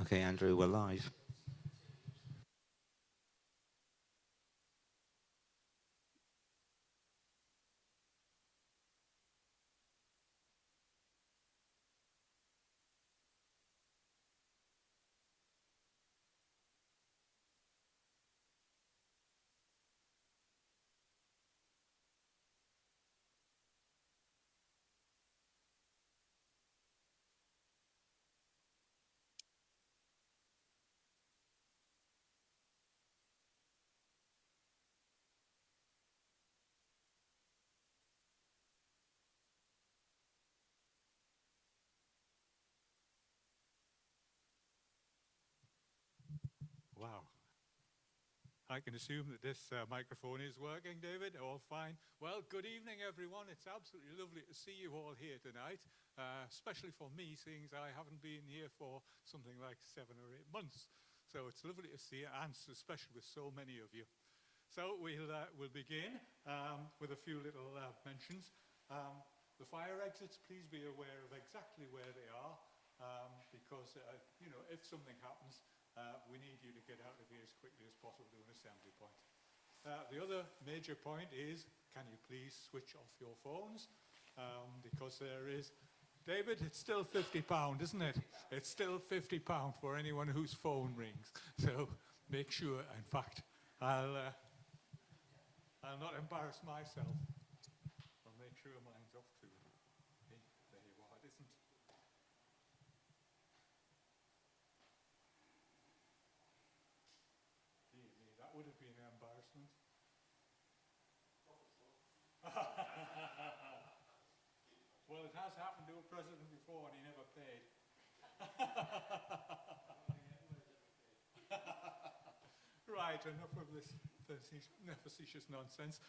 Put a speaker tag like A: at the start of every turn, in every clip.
A: Okay, Andrew, we're live.
B: Wow. I can assume that this microphone is working, David. All fine. Well, good evening, everyone. It's absolutely lovely to see you all here tonight, especially for me, seeing as I haven't been here for something like 7 or 8 months. So it's lovely to see you, and especially with so many of you. So we'll begin with a few little mentions. The fire exits, please be aware of exactly where they are, because, you know, if something happens, we need you to get out of here as quickly as possible to an assembly point. The other major point is, can you please switch off your phones? Because there is, David, it's still £50, isn't it? It's still £50 for anyone whose phone rings. So make sure, in fact, I'll not embarrass myself. I'll make sure mine's off too. Hey, there you are, it isn't. That would have been an embarrassment. Well, it has happened to a president before and he never paid. Right, enough of this facetious nonsense.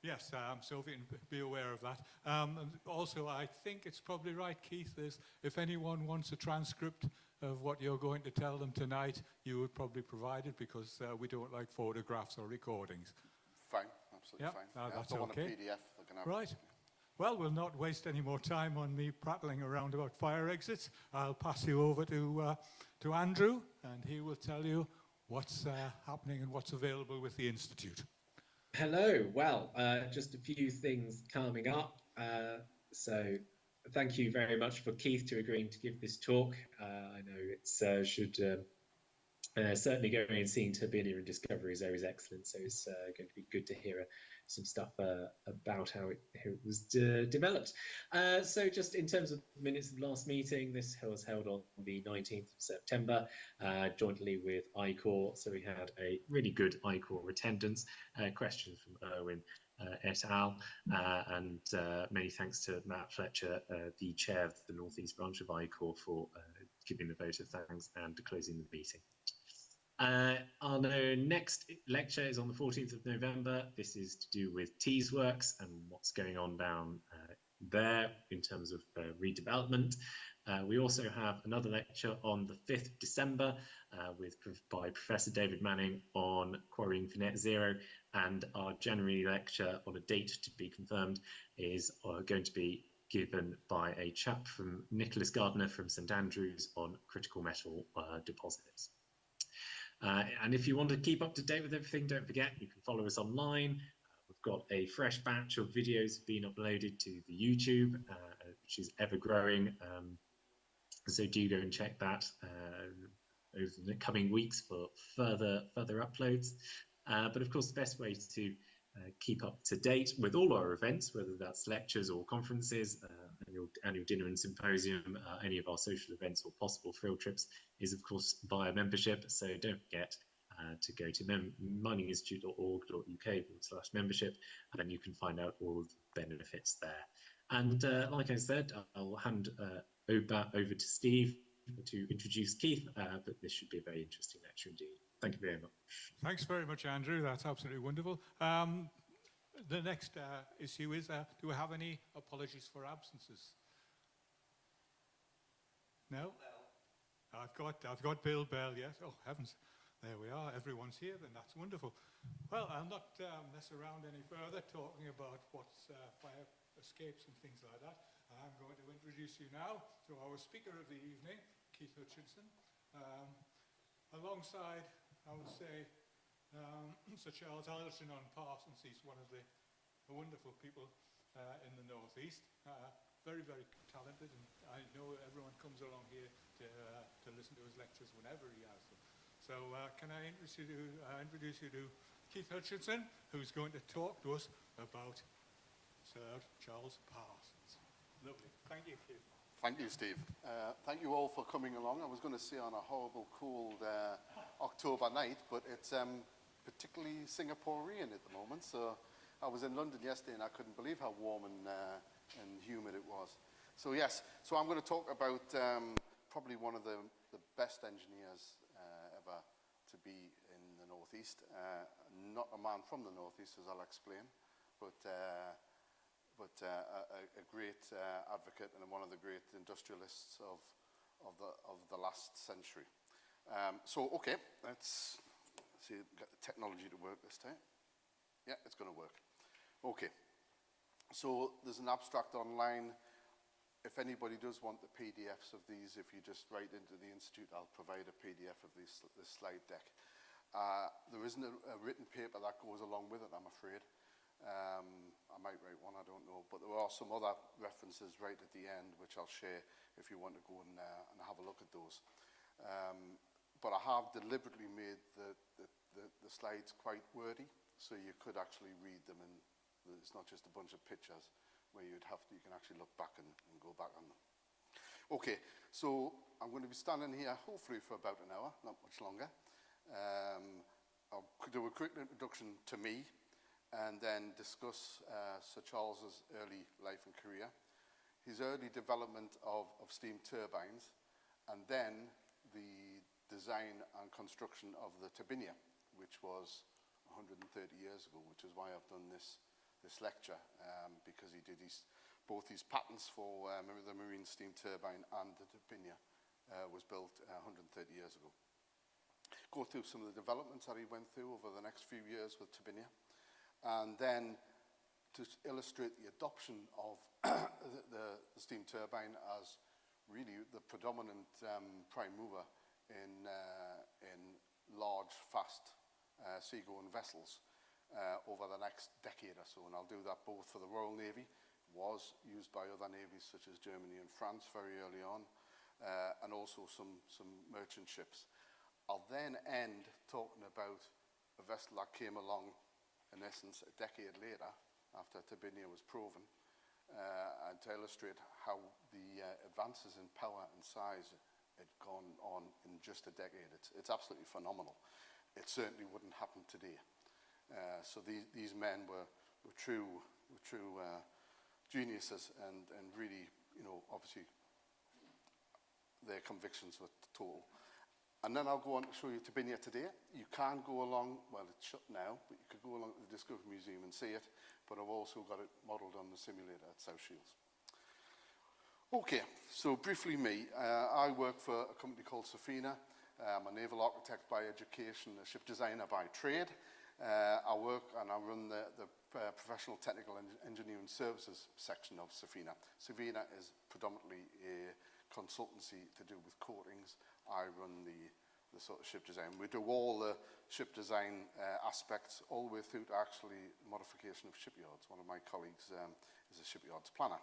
B: Yes, so if you can be aware of that. And also, I think it's probably right, Keith, is if anyone wants a transcript of what you're going to tell them tonight, you would probably provide it, because we don't like photographs or recordings.
C: Fine, absolutely fine.
B: That's
C: okay.
B: on
C: a PDF, they can have
B: right. Well, we'll not waste any more time on me prattling around about fire exits. I'll pass you over to Andrew, and he will tell you what's happening and what's available with the Institute.
D: Hello. Well, just a few things coming up. So thank you very much for Keith to agreeing to give this talk. I know it's should certainly going and seeing Turbinia and Discovery is always excellent. So it's going to be good to hear some stuff about how it was developed. So just in terms of minutes of last meeting, this was held on the 19th of September, jointly with ICOR. So we had a really good ICOR attendance. Questions from Erwin et al. And many thanks to Matt Fletcher, the chair of the North East branch of ICOR, for giving the vote of thanks and closing the meeting. Our next lecture is on the 14th of November. This is to do with TES works and what's going on down there in terms of redevelopment. We also have another lecture on the 5th of December by Professor David Manning on quarrying for net zero, and our January lecture on a date to be confirmed is going to be given by a chap from Nicholas Gardner from St Andrews on critical metal deposits. And if you want to keep up to date with everything, don't forget, you can follow us online. We've got a fresh batch of videos being uploaded to the YouTube, which is ever growing. So do go and check that over the coming weeks for further uploads. But of course, the best way to keep up to date with all our events, whether that's lectures or conferences, annual dinner and symposium, any of our social events or possible field trips, is of course via membership. So don't forget to go to mininginstitute.org.uk/membership, and then you can find out all of the benefits there. And like I said, I'll hand over to Steve to introduce Keith, but this should be a very interesting lecture indeed. Thank you very much.
B: Thanks very much, Andrew. That's absolutely wonderful. The next issue is, do we have any apologies for absences? No? I've got Bill Bell, yes. Oh, heavens. There we are. Everyone's here, then that's wonderful. Well, I'll not mess around any further talking about what's fire escapes and things like that. I'm going to introduce you now to our speaker of the evening, Keith Hutchinson. Alongside, I would say, Sir Charles Parsons, he's one of the wonderful people in the northeast. Very, very talented, and I know everyone comes along here to listen to his lectures whenever he has them. So can I introduce you to Keith Hutchinson, who's going to talk to us about Sir Charles Parsons. Lovely. Thank you, Keith.
C: Thank you, Steve. Thank you all for coming along. I was going to say on a horrible cold October night, but it's particularly Singaporean at the moment. So I was in London yesterday and I couldn't believe how warm and humid it was. So yes, so I'm going to talk about probably one of the best engineers ever to be in the Northeast. Not a man from the Northeast, as I'll explain, but a great advocate and one of the great industrialists of the last century. Okay, let's see, get the technology to work this time. Yeah, it's going to work. Okay, so there's an abstract online. If anybody does want the PDFs of these, if you just write into the Institute, I'll provide a PDF of this slide deck. There isn't a written paper that goes along with it, I'm afraid. I might write one, I don't know, but there are some other references right at the end which I'll share if you want to go and have a look at those. But I have deliberately made the slides quite wordy, so you could actually read them, and it's not just a bunch of pictures where you can actually look back and go back on them. Okay, so I'm going to be standing here hopefully for about an hour, not much longer. I'll do a quick introduction to me, and then discuss Sir Charles's early life and career, his early development of steam turbines, and then the design and construction of the Turbinia, which was 130 years ago, which is why I've done this lecture, because he did both his patents for the marine steam turbine and the Turbinia was built 130 years ago. Go through some of the developments that he went through over the next few years with Turbinia, and then to illustrate the adoption of the steam turbine as really the predominant prime mover in large, fast seagoing vessels over the next decade or so. And I'll do that both for the Royal Navy, was used by other navies such as Germany and France very early on, and also some merchant ships. I'll then end talking about a vessel that came along, in essence, a decade later, after Turbinia was proven, and to illustrate how the advances in power and size had gone on in just a decade. It's absolutely phenomenal. It certainly wouldn't happen today. So these men were true geniuses, and really, obviously, their convictions were total. And then I'll go on to show you Turbinia today. You can go along, well, it's shut now, but you could go along to the Discovery Museum and see it, but I've also got it modelled on the simulator at South Shields. Okay, so briefly me. I work for a company called Safinah. I'm a naval architect by education, a ship designer by trade. I work and I run the professional technical engineering services section of Safinah. Safinah is predominantly a consultancy to do with coatings. I run the sort of ship design. We do all the ship design aspects all the way through to actually modification of shipyards. One of my colleagues is a shipyards planner.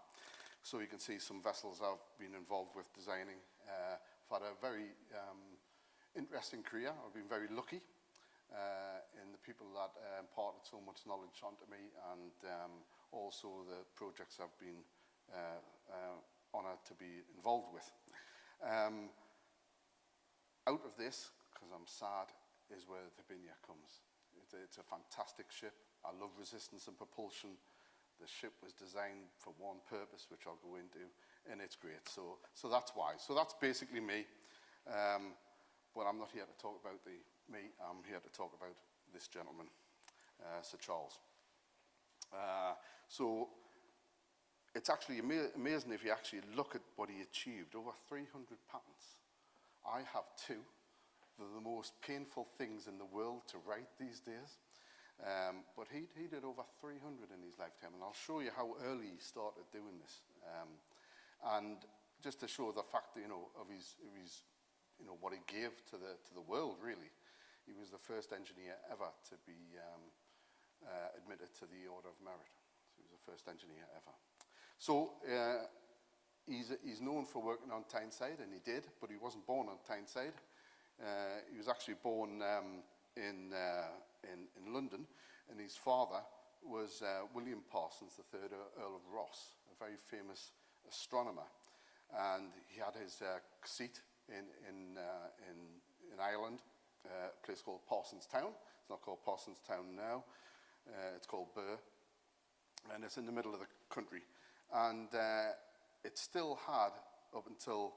C: So you can see some vessels I've been involved with designing. I've had a very interesting career. I've been very lucky in the people that imparted so much knowledge onto me, and also the projects I've been honoured to be involved with. Out of this, because I'm sad, is where the Turbinia comes. It's a fantastic ship. I love resistance and propulsion. The ship was designed for one purpose, which I'll go into, and it's great. So that's why. So that's basically me. But I'm not here to talk about me. I'm here to talk about this gentleman, Sir Charles. So it's actually amazing if you actually look at what he achieved. Over 300 patents. I have 2. They're the most painful things in the world to write these days. But he did over 300 in his lifetime, and I'll show you how early he started doing this. And just to show the fact that, of his what he gave to the world, really. He was the first engineer ever to be admitted to the Order of Merit. So he was the first engineer ever. So he's known for working on Tyneside, and he did, but he wasn't born on Tyneside. He was actually born in London, and his father was William Parsons, the third Earl of Ross, a very famous astronomer. And he had his seat in Ireland, a place called Parsons Town. It's not called Parsons Town now. It's called Burr, and it's in the middle of the country. And it still had, up until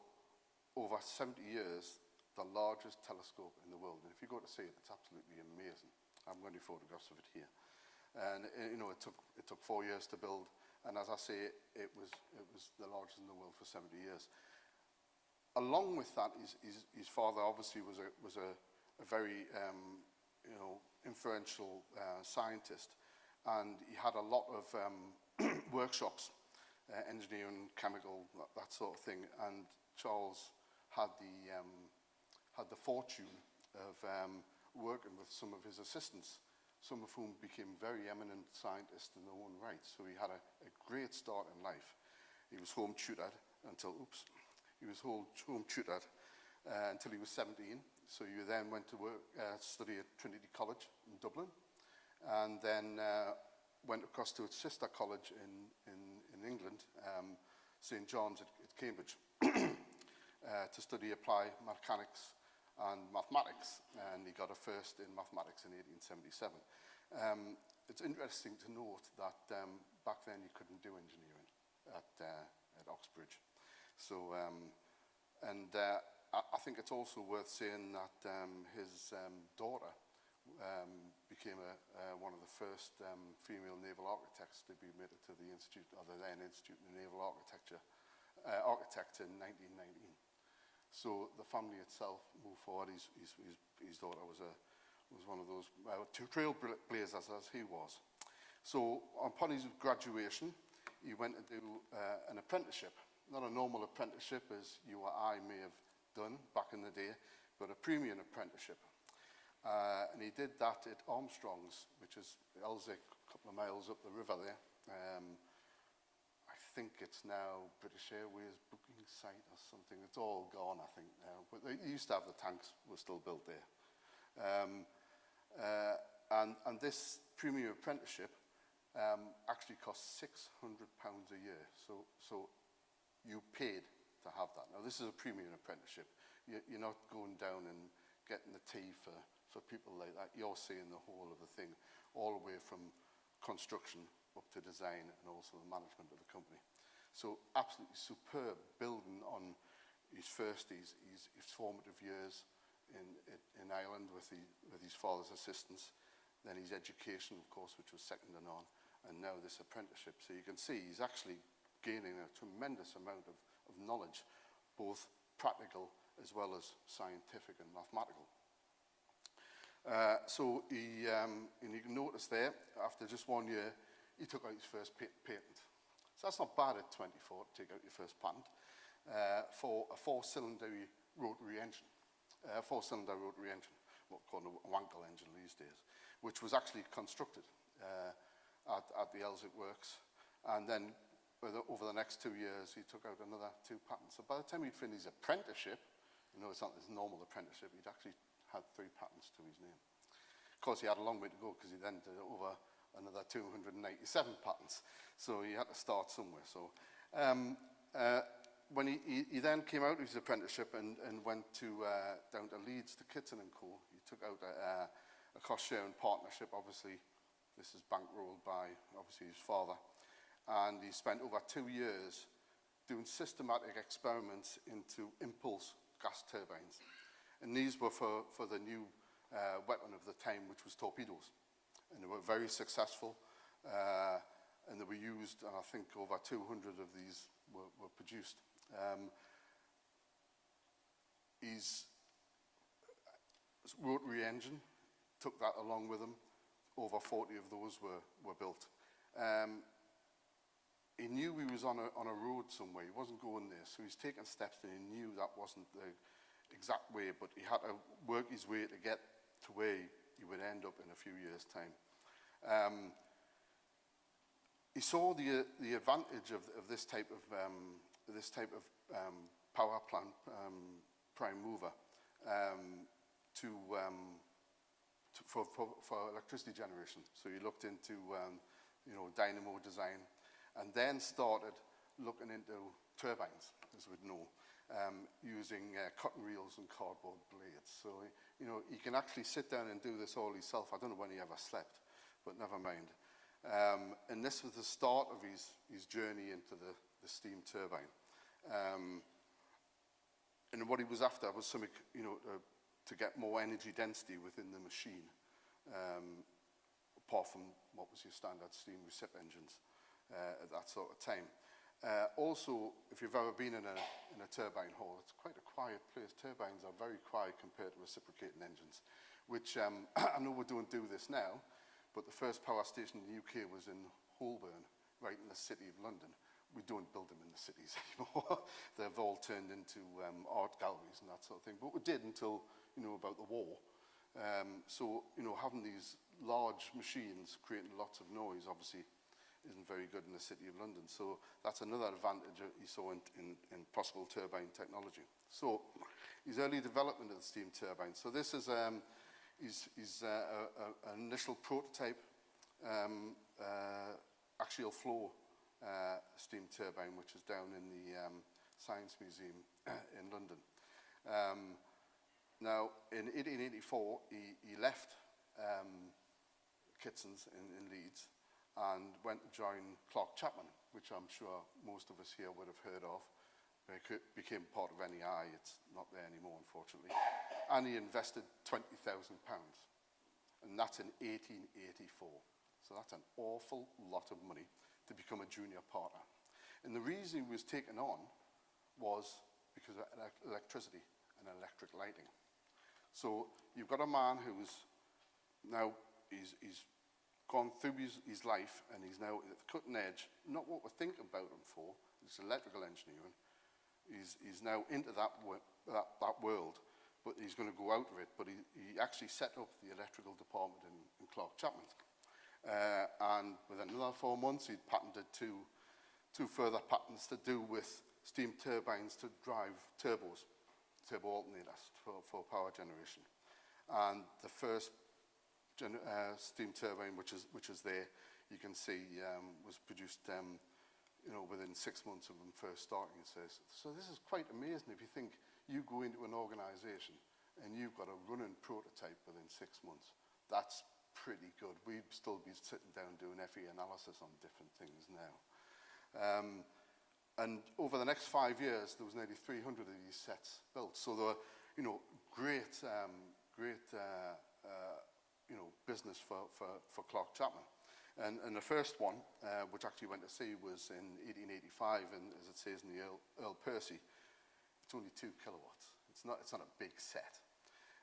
C: over 70 years, the largest telescope in the world. And if you go to see it, it's absolutely amazing. I'm going to photographs of it here. And it took 4 years to build. And as I say, it was the largest in the world for 70 years. Along with that, his father obviously was a very influential scientist, and he had a lot of workshops, engineering, chemical, that sort of thing. And Charles had the fortune of working with some of his assistants, some of whom became very eminent scientists in their own right. So he had a great start in life. He was home tutored until he was home tutored until he was 17. So he then went to study at Trinity College in Dublin, and then went across to its sister college in England, St. John's at Cambridge, to study applied mechanics and mathematics, and he got a first in mathematics in 1877. It's interesting to note that back then you couldn't do engineering at Oxbridge. So, I think it's also worth saying that his daughter became one of the first female naval architects to be admitted to the Institute, or the then Institute of Naval Architect in 1919. So the family itself moved forward. His daughter was one of those trailblazers as he was. So upon his graduation, he went to do an apprenticeship. Not a normal apprenticeship as you or I may have done back in the day, but a premium apprenticeship. And he did that at Armstrong's, which is Elsick, a couple of miles up the river there. I think it's now British Airways booking site or something. It's all gone, I think, now. But they used to have the tanks were still built there. And this premium apprenticeship actually cost £600 a year. So you paid to have that. Now, this is a premium apprenticeship. You're not going down and getting the tea for people like that. You're seeing the whole of the thing, all the way from construction up to design and also the management of the company. So absolutely superb building on his formative years in Ireland with his father's assistance, then his education, of course, which was second to none, and now this apprenticeship. So you can see he's actually gaining a tremendous amount of knowledge, both practical as well as scientific and mathematical. So and you can notice there, after just 1 year, he took out his first patent. So that's not bad at 24 to take out your first patent for a four-cylinder rotary engine, what called a Wankel engine these days, which was actually constructed at the Elsick Works. And then over the next 2 years, he took out another 2 patents. So by the time he'd finished his apprenticeship, it's not this normal apprenticeship, he'd actually had 3 patents to his name. Of course, he had a long way to go because he then did over another 297 patents. So he had to start somewhere. So when he then came out of his apprenticeship and went down to Leeds to Kitson & Co., he took out a cost-sharing partnership. Obviously, this is bankrolled by, obviously, his father. And he spent over 2 years doing systematic experiments into impulse gas turbines. And these were for the new weapon of the time, which was torpedoes. And they were very successful, and they were used, and I think over 200 of these were produced. His rotary engine took that along with him. Over 40 of those were built. He knew he was on a road somewhere. He wasn't going there, so he's taking steps, and he knew that wasn't exact way, but he had to work his way to get to where he would end up in a few years' time. He saw the advantage of this type of power plant, prime mover, for electricity generation. So he looked into dynamo design, and then started looking into turbines, as we'd know, using cotton reels and cardboard blades. So he can actually sit down and do this all himself. I don't know when he ever slept, but never mind. And this was the start of his journey into the steam turbine. And what he was after was something, to get more energy density within the machine, apart from what was your standard steam recip engines at that sort of time. Also, if you've ever been in a turbine hall, it's quite a quiet place. Turbines are very quiet compared to reciprocating engines, which I know we don't do this now, but the first power station in the UK was in Holborn, right in the city of London. We don't build them in the cities anymore. They've all turned into art galleries and that sort of thing. But we did until, about the war. So, having these large machines creating lots of noise obviously isn't very good in the city of London. So that's another advantage that he saw in possible turbine technology. So his early development of the steam turbine. So this is an initial prototype axial flow steam turbine, which is down in the Science Museum in London. Now, in 1884, he left Hutchinson's in Leeds and went to join Clark Chapman, which I'm sure most of us here would have heard of. It became part of NEI. It's not there anymore, unfortunately. And he invested £20,000, and that's in 1884. So that's an awful lot of money to become a junior partner. And the reason he was taken on was because of electricity and electric lighting. So you've got a man who's now, he's gone through his life, and he's now at the cutting edge, not what we think about him for, it's electrical engineering. He's now into that world, but he's going to go out of it. But he actually set up the electrical department in Clark Chapman. And within another 4 months, he'd patented two further patents to do with steam turbines to drive turbo alternators for power generation. And the first steam turbine, which is there, you can see, was produced within 6 months of him first starting. So this is quite amazing if you think you go into an organisation and you've got a running prototype within 6 months. That's pretty good. We'd still be sitting down doing FE analysis on different things now. And over the next 5 years, there was nearly 300 of these sets built. So there were, great business for Clark Chapman. And the first one, which actually went to sea, was in 1885, and as it says in the Earl Percy, it's only 2 kilowatts. It's not a big set.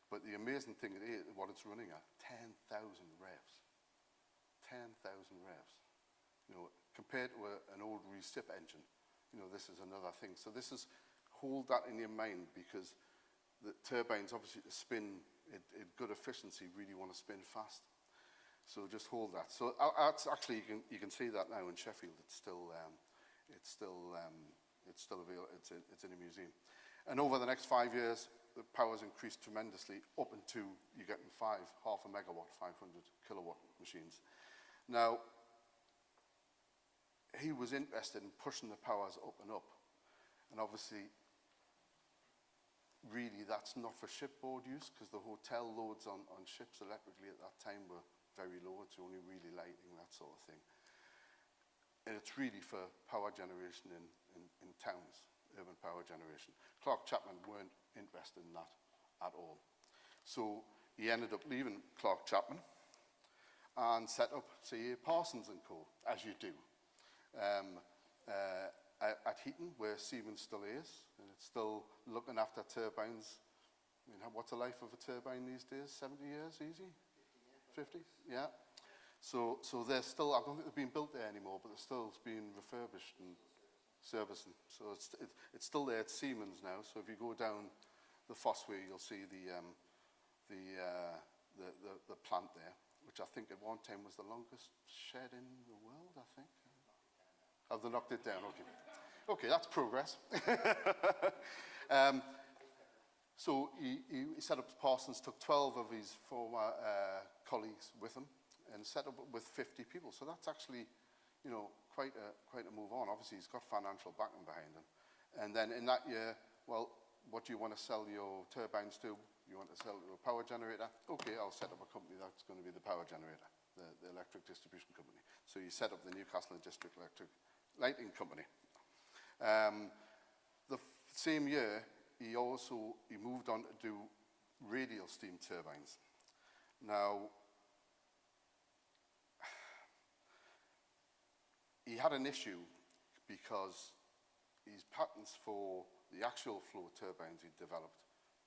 C: But the amazing thing is what it's running at, 10,000 revs. 10,000 revs. Compared to an old recip engine, this is another thing. So hold that in your mind, because the turbines, obviously, to spin at good efficiency, really want to spin fast. So just hold that. So that's actually, you can see that now in Sheffield. It's still available. It's in a museum. And over the next 5 years, the power's increased tremendously, up into you're getting half a megawatt, 500 kilowatt machines. Now, he was interested in pushing the powers up and up. And obviously, really, that's not for shipboard use, because the hotel loads on ships electrically at that time were very low. It's only really lighting, that sort of thing. And it's really for power generation in towns, urban power generation. Clark Chapman weren't interested in that at all. So he ended up leaving Clark Chapman and set up CA Parsons and Co., as you do, at Heaton, where Siemens still is, and it's still looking after turbines. I mean, what's the life of a turbine these days? 70 years, easy? 50? Yeah. So they're still, I don't think they're being built there anymore, but they're still being refurbished and servicing. So it's still there. It's Siemens now. So if you go down the fosse where you'll see the plant there, which I think at one time was the longest shed in the world, I think. Have they knocked it down? Okay. Okay, that's progress. So he set up Parsons, took 12 of his former colleagues with him, and set up with 50 people. So that's actually, you know, quite a move on. Obviously, he's got financial backing behind him. And then in that year, well, what do you want to sell your turbines to? You want to sell to a power generator? Okay, I'll set up a company that's going to be the power generator, the electric distribution company. So he set up the Newcastle and District Electric Lighting Company. The same year, he moved on to do radial steam turbines. Now, he had an issue because his patents for the actual flow turbines he developed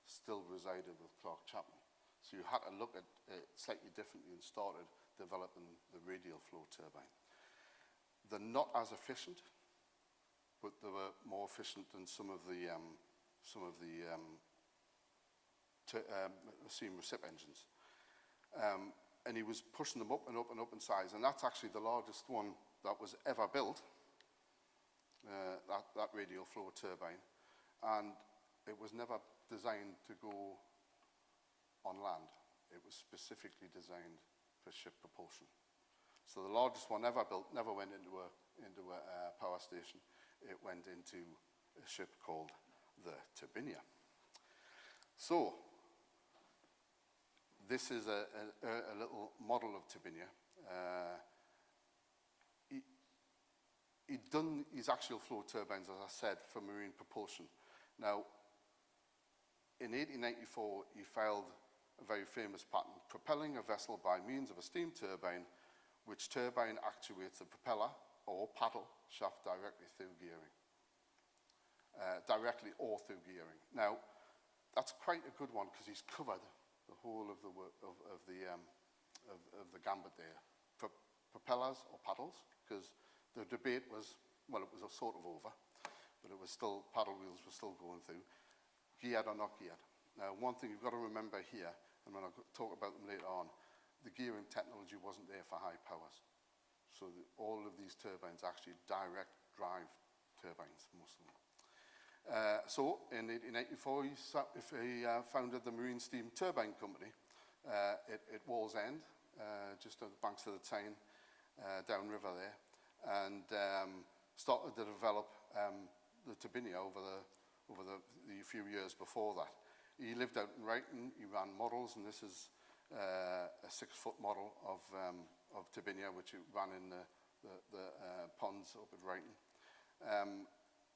C: still resided with Clark Chapman. So you had to look at it slightly differently and started developing the radial flow turbine. They're not as efficient, but they were more efficient than some of the steam recip engines. And he was pushing them up and up and up in size, and that's actually the largest one that was ever built, that radial flow turbine. And it was never designed to go on land. It was specifically designed for ship propulsion. So the largest one ever built never went into a power station. It went into a ship called the Turbinia. So this is a little model of Turbinia. He'd done his actual flow turbines, as I said, for marine propulsion. Now, in 1894, he filed a very famous patent, propelling a vessel by means of a steam turbine, which turbine actuates the propeller or paddle shaft directly through gearing. Directly or through gearing. Now, that's quite a good one because he's covered the whole of the gambit there. Propellers or paddles, because the debate was, well, it was a sort of over, but it was still, paddle wheels were still going through. Geared or not geared. Now, one thing you've got to remember here, and when I talk about them later on, the gearing technology wasn't there for high powers. So all of these turbines actually direct drive turbines, most of them. So in 1884, he founded the Marine Steam Turbine Company at Wall's End, just on the banks of the Tyne, downriver there, and started to develop the Turbinia over the few years before that. He lived out in Wrighton. He ran models, and this is a 6-foot model of Turbinia, which he ran in the ponds up at Wrighton.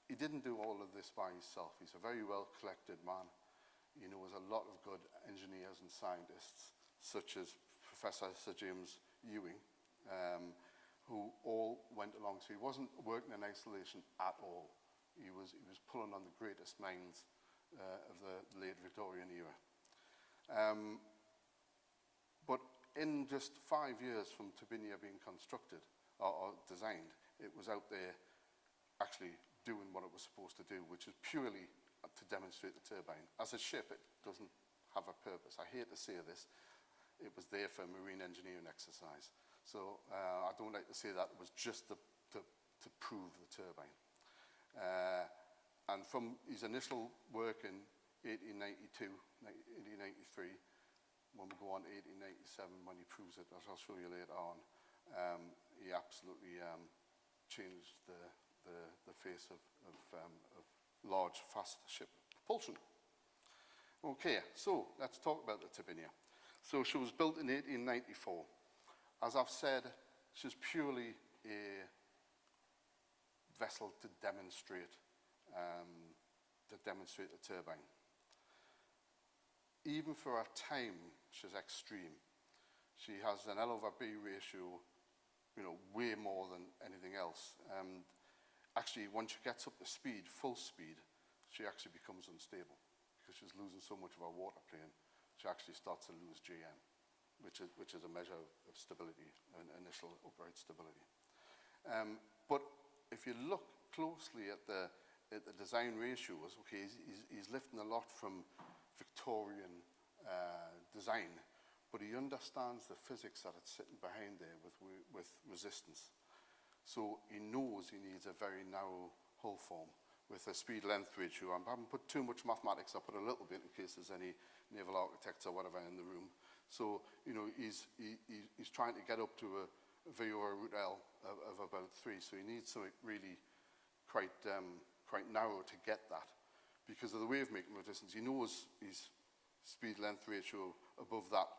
C: He didn't do all of this by himself. He's a very well-collected man. He knows a lot of good engineers and scientists, such as Professor Sir James Ewing, who all went along. So he wasn't working in isolation at all. He was pulling on the greatest minds of the late Victorian era. But in just 5 years from Turbinia being constructed or designed, it was out there actually doing what it was supposed to do, which is purely to demonstrate the turbine. As a ship, it doesn't have a purpose. I hate to say this. It was there for marine engineering exercise. So I don't like to say that. It was just to prove the turbine. And from his initial work in 1892, 1893, when we go on to 1897, when he proves it, as I'll show you later on, he absolutely changed the face of large, fast ship propulsion. Okay, so let's talk about the Turbinia. So she was built in 1894. As I've said, she's purely a vessel to demonstrate the turbine. Even for her time, she's extreme. She has an L/B ratio, you know, way more than anything else. Actually, once she gets up to speed, full speed, she actually becomes unstable because she's losing so much of her water plane. She actually starts to lose GM, which is a measure of stability, an initial upright stability. But if you look closely at the at the design ratios, okay, he's lifting a lot from Victorian design, but he understands the physics that it's sitting behind there with resistance. So he knows he needs a very narrow hull form with a speed-length ratio. I haven't put too much mathematics, I'll put a little bit in case there's any naval architects or whatever in the room. So, you know, he's trying to get up to a VOR root L of about 3, so he needs something really quite narrow to get that. Because of the wave-making resistance, he knows his speed-length ratio above that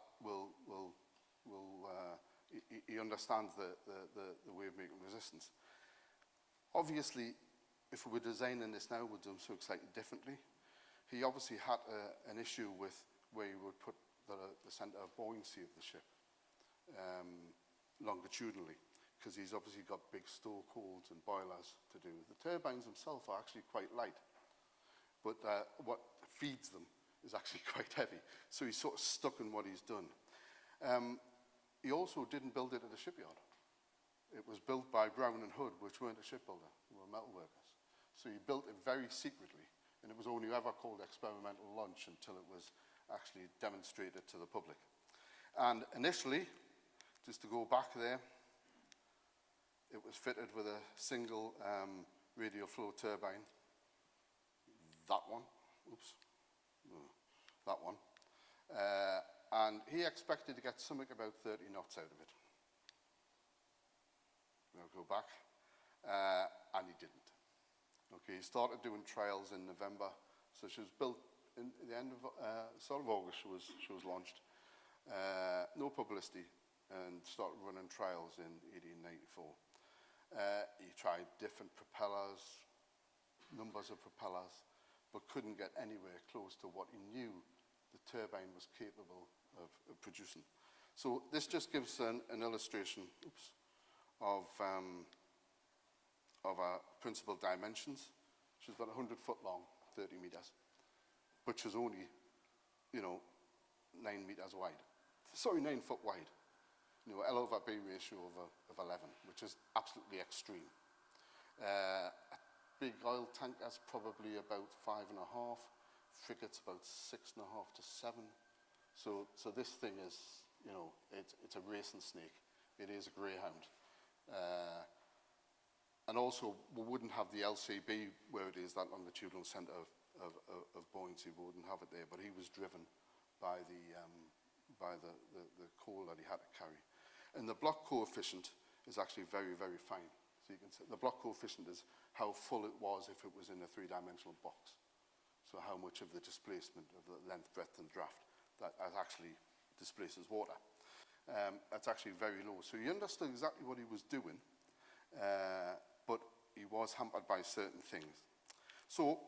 C: he understands the wave-making resistance. Obviously, if we were designing this now, we'd do something slightly differently. He obviously had an issue with where he would put the centre of buoyancy of the ship longitudinally, because he's obviously got big stoke holds and boilers to do. The turbines themselves are actually quite light, but what feeds them is actually quite heavy. So he's sort of stuck in what he's done. He also didn't build it at a shipyard. It was built by Brown and Hood, which weren't a shipbuilder, they were metal workers. So he built it very secretly, and it was only ever called experimental launch until it was actually demonstrated to the public. And initially, just to go back there, it was fitted with a single radial flow turbine. That one, oops, that one. And he expected to get something about 30 knots out of it. We'll go back, and he didn't. Okay, he started doing trials in November, so she was built in the end of, sort of August, she was launched. No publicity, and started running trials in 1894. He tried different propellers, numbers of propellers, but couldn't get anywhere close to what he knew the turbine was capable of producing. So this just gives an illustration, oops, of our principal dimensions. She's about 100 foot long, 30 meters, but she's only, you know, 9 meters wide. Sorry, 9 foot wide. You know, L over B ratio of 11, which is absolutely extreme. A big oil tanker's probably about 5.5. Frigate's about 6.5 to 7. So this thing is, you know, it's a racing snake. It is a greyhound. And also, we wouldn't have the LCB where it is, that longitudinal centre of buoyancy. We wouldn't have it there, but he was driven by the coal that he had to carry. And the block coefficient is actually very, very fine. So you can see the block coefficient is how full it was if it was in a 3-dimensional box. So how much of the displacement of the length, breadth, and draft that actually displaces water. That's actually very low. So he understood exactly what he was doing, but he was hampered by certain things. So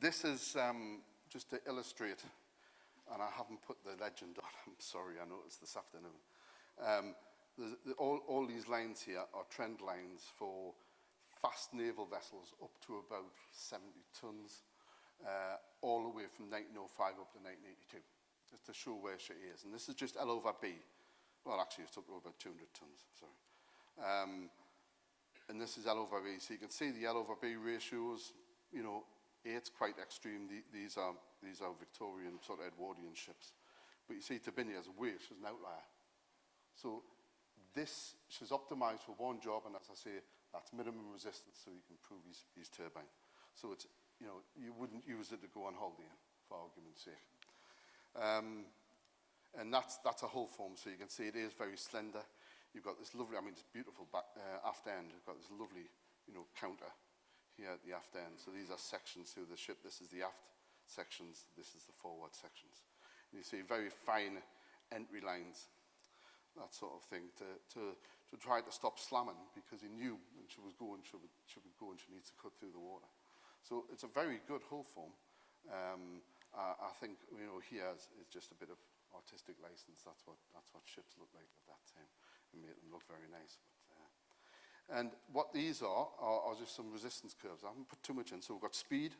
C: this is just to illustrate, and I haven't put the legend on, I'm sorry, I noticed this afternoon. All these lines here are trend lines for fast naval vessels up to about 70 tons, all the way from 1905 up to 1982, just to show where she is. And this is just L over B. Well, actually, it's up to about 200 tons, sorry. And this is L over B. So you can see the L over B ratios, you know, it's quite extreme. These are Victorian, sort of Edwardian ships. But you see Turbinia's weight, she's an outlier. So this, she's optimized for one job, and as I say, that's minimum resistance, so you can prove his turbine. So it's, you know, you wouldn't use it to go on holiday in, for argument's sake. And that's a hull form, so you can see it is very slender. You've got this lovely, I mean, it's beautiful back, aft end. You've got this lovely, you know, counter here at the aft end. So these are sections through the ship. This is the aft sections. This is the forward sections. And you see very fine entry lines, that sort of thing, to try to stop slamming, because he knew when she would go and she needs to cut through the water. So it's a very good hull form. I think, you know, here is just a bit of artistic license. That's what ships look like at that time, and made them look very nice. And what these are just some resistance curves. I haven't put too much in. So we've got speed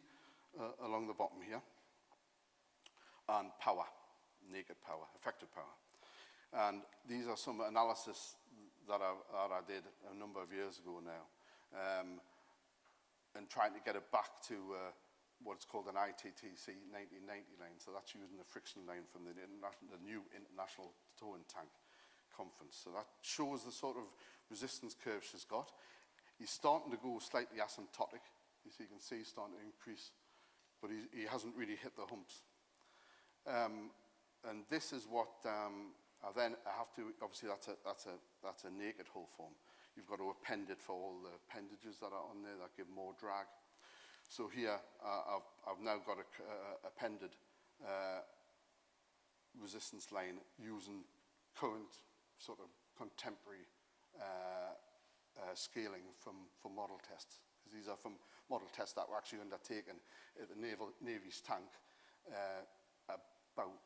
C: along the bottom here, and power, naked power, effective power. And these are some analysis that I did a number of years ago now. and trying to get it back to what's called an ITTC 1990 line. So that's using the friction line from the new International Towing Tank Conference. So that shows the sort of resistance curve she's got. He's starting to go slightly asymptotic. As you can see, he's starting to increase, but he hasn't really hit the humps. And this is what I have to, obviously that's a naked hull form. You've got to append it for all the appendages that are on there that give more drag. So here I've now got a appended resistance line using current sort of contemporary scaling from model tests. Because these are from model tests that were actually undertaken at the Navy's tank about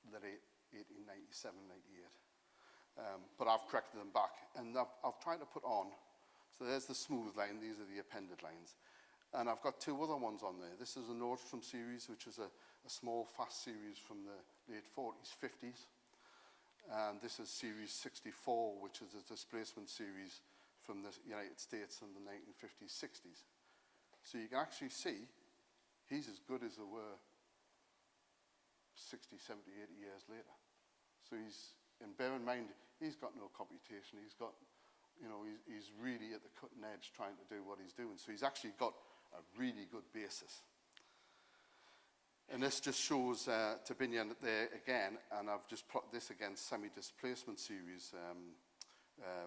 C: the late 1897, 98. But I've corrected them back, and I've tried to put on, so there's the smooth line, these are the appended lines. And I've got two other ones on there. This is a Nordstrom series, which is a small, fast series from the late 40s, 50s. And this is series 64, which is a displacement series from the United States in the 1950s, 60s. So you can actually see he's as good as they were 60, 70, 80 years later. So and bear in mind, he's got no computation. He's got, he's really at the cutting edge trying to do what he's doing. So he's actually got a really good basis. And this just shows Turbinia there again, and I've just plotted this against semi-displacement series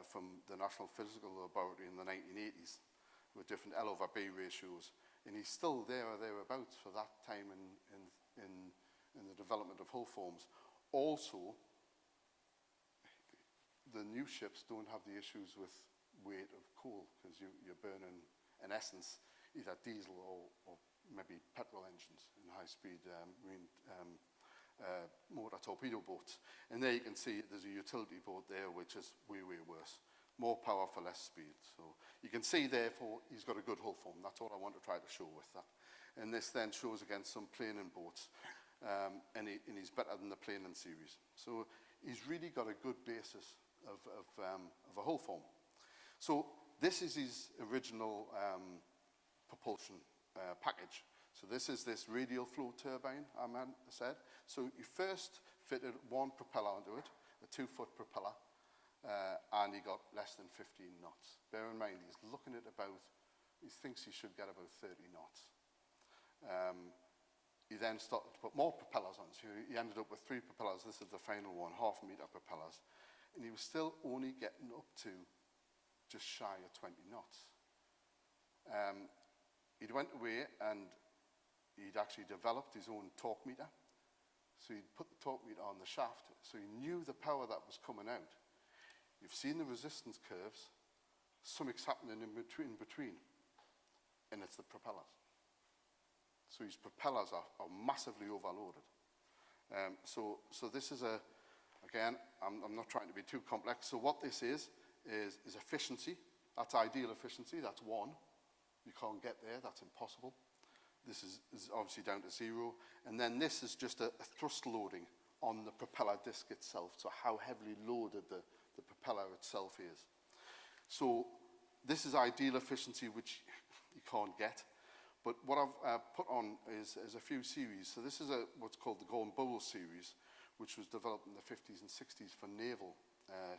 C: from the National Physical Laboratory in the 1980s with different L/B ratios. And he's still there or thereabouts for that time in the development of hull forms. Also, the new ships don't have the issues with weight of coal, because you're burning, in essence, either diesel or maybe petrol engines in high-speed marine motor torpedo boats. And there you can see there's a utility boat there, which is way, way worse. More power for less speed. So you can see, therefore, he's got a good hull form. That's all I want to try to show with that. And this then shows against some planing boats. And he's better than the planing series. So he's really got a good basis of a hull form. So this is his original propulsion package. So this is this radial flow turbine I said. So you first fitted one propeller onto it, a 2-foot propeller, and he got less than 15 knots. Bear in mind, he's looking at he thinks he should get about 30 knots. He then started to put more propellers on. So he ended up with 3 propellers. This is the final one, 0.5 meter propellers. And he was still only getting up to just shy of 20 knots. He went away and he'd actually developed his own torque meter. So he'd put the torque meter on the shaft, so he knew the power that was coming out. You've seen the resistance curves. Something's happening in between, and it's the propellers. So his propellers are massively overloaded. So this is again, I'm not trying to be too complex. So what this is efficiency. That's ideal efficiency. That's 1. You can't get there. That's impossible. This is obviously down to 0. And then this is just a thrust loading on the propeller disc itself. So how heavily loaded the propeller itself is. So this is ideal efficiency, which you can't get. But what I've put on is a few series. So this is what's called the Golden Bowl series, which was developed in the 50s and 60s for naval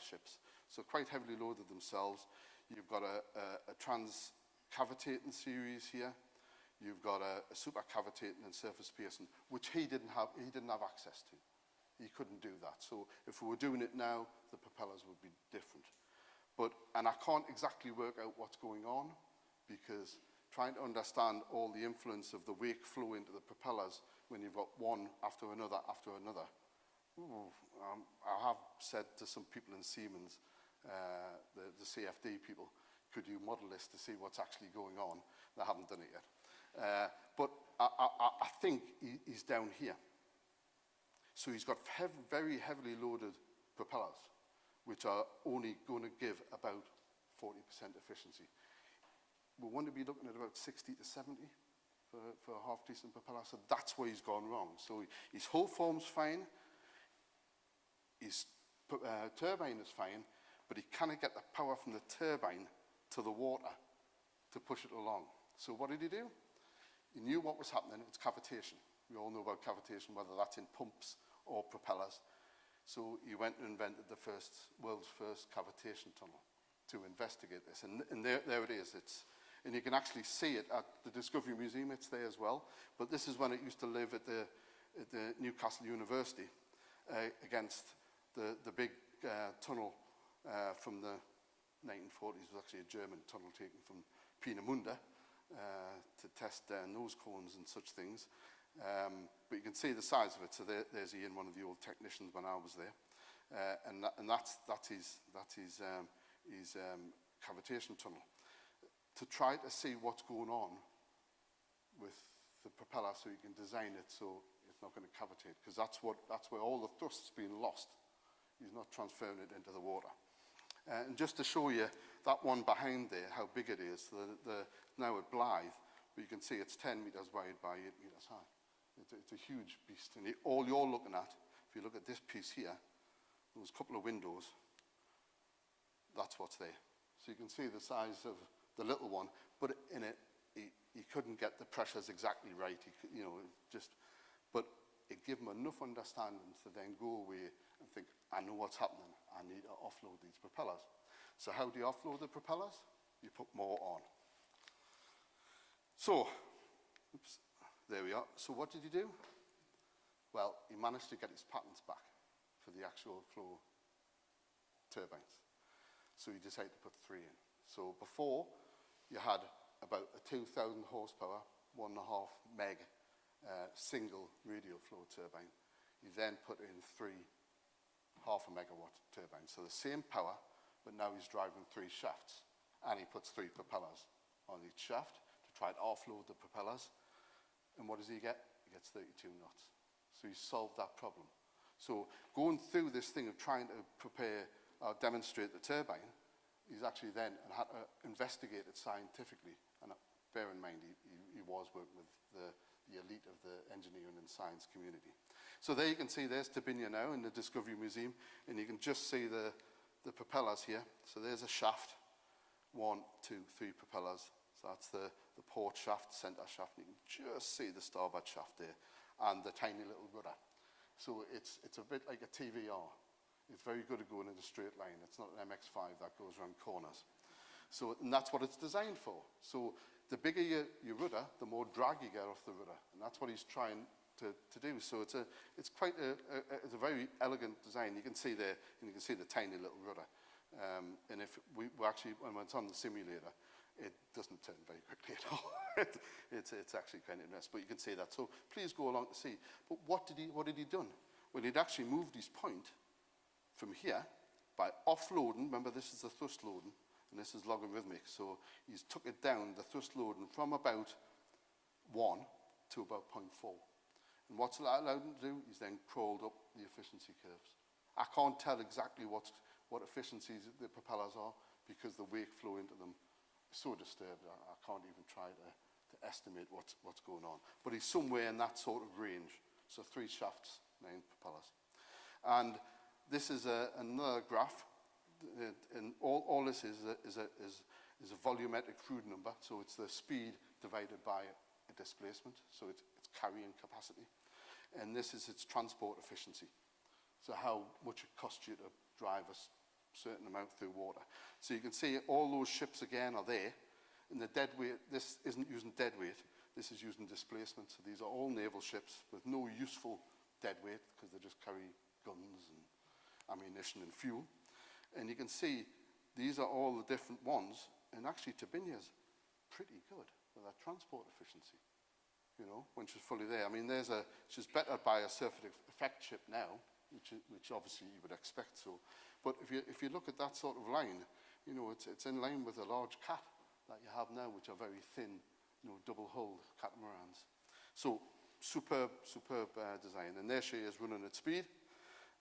C: ships. So quite heavily loaded themselves. You've got a trans-cavitating series here. You've got a super-cavitating and surface piercing, which he didn't have access to. He couldn't do that. So if we were doing it now, the propellers would be different. And I can't exactly work out what's going on, because trying to understand all the influence of the wake flow into the propellers when you've got one after another after another. I have said to some people in Siemens, the CFD people, could you model this to see what's actually going on? They haven't done it yet. But I think he's down here. So he's got very heavily loaded propellers, which are only going to give about 40% efficiency. We want to be looking at about 60 to 70 for a half-decent propeller. So that's where he's gone wrong. So his hull form's fine. His turbine is fine, but he cannot get the power from the turbine to the water to push it along. So what did he do? He knew what was happening. It's cavitation. We all know about cavitation, whether that's in pumps or propellers. So he went and invented the world's first cavitation tunnel to investigate this. And there it is. And you can actually see it at the Discovery Museum. It's there as well. But this is when it used to live at the Newcastle University against the big tunnel from the 1940s. It was actually a German tunnel taken from Peenemünde to test nose cones and such things. But you can see the size of it. So there's Ian, one of the old technicians when I was there. And that's his cavitation tunnel. To try to see what's going on with the propeller so you can design it so it's not going to cavitate, because that's where all the thrust's been lost. He's not transferring it into the water. And just to show you that one behind there, how big it is, now at Blythe, but you can see it's 10 metres wide by 8 metres high. It's a huge beast. And all you're looking at, if you look at this piece here, those couple of windows, that's what's there. So you can see the size of the little one, but in it, he couldn't get the pressures exactly right. But it gave him enough understanding to then go away and think, I know what's happening. I need to offload these propellers. So how do you offload the propellers? You put more on. So, oops, there we are. So what did he do? Well, he managed to get his patents back for the actual flow turbines. So he decided to put 3 in. So before, you had about a 2,000 horsepower, 1.5 meg single radial flow turbine. You then put in 3 half a megawatt turbines. So the same power, but now he's driving 3 shafts. And he puts 3 propellers on each shaft to try to offload the propellers. And what does he get? He gets 32 knots. So he solved that problem. So going through this thing of trying to prepare or demonstrate the turbine, he's actually then had to investigate it scientifically. And bear in mind, he was working with the elite of the engineering and science community. So there you can see there's Turbinia now in the Discovery Museum, and you can just see the propellers here. So there's a shaft, 1, 2, 3 propellers. So that's the port shaft, center shaft, and you can just see the starboard shaft there, and the tiny little rudder. So it's a bit like a TVR. It's very good at going in a straight line. It's not an MX-5 that goes around corners. So, and that's what it's designed for. So the bigger your rudder, the more drag you get off the rudder. And that's what he's trying to do. So it's a very elegant design. You can see there, and you can see the tiny little rudder. And if we actually, when it's on the simulator, it doesn't turn very quickly at all. it's actually kind of nice, but you can see that. So please go along to see. But what had he done? Well, he'd actually moved his point from here by offloading. Remember, this is the thrust loading, and this is logarithmic. So he's took it down, the thrust loading, from about 1 to about 0.4. And what's that allowed him to do? He's then crawled up the efficiency curves. I can't tell exactly what efficiencies the propellers are because the wake flow into them is so disturbed. I can't even try to estimate what's going on. But he's somewhere in that sort of range. So 3 shafts, 9 propellers. And this is another graph, and all this is a volumetric fluid number. So it's the speed divided by a displacement. So it's carrying capacity, and this is its transport efficiency. So how much it costs you to drive a certain amount through water. So you can see all those ships again are there, and the dead weight. This isn't using dead weight. This is using displacement. So these are all naval ships with no useful dead weight because they just carry guns and ammunition and fuel. And you can see these are all the different ones, and actually Turbinia's pretty good with that transport efficiency, you know, when she's fully there. I mean, she's better by a surface effect ship now, which obviously you would expect so. But if you look at that sort of line, you know, it's in line with the large cat that you have now, which are very thin, you know, double-hulled catamarans. So superb design. And there she is running at speed.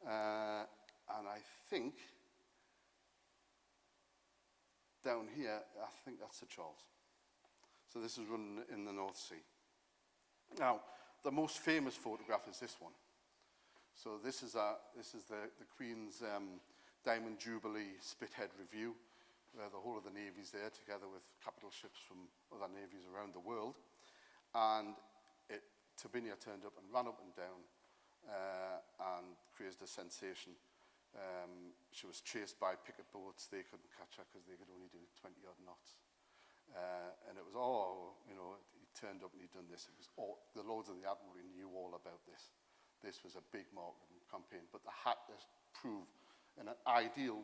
C: And I think down here, I think that's the Charles. So this is running in the North Sea. Now, the most famous photograph is this one. So this is the Queen's Diamond Jubilee Spithead Review. where the whole of the navy's there, together with capital ships from other navies around the world. And Turbinia turned up and ran up and down and created a sensation. She was chased by picket boats. They couldn't catch her because they could only do 20-odd knots. And it was, he turned up and he'd done this. It was the Lords of the Admiralty knew all about this. This was a big marketing campaign, but they had to prove an ideal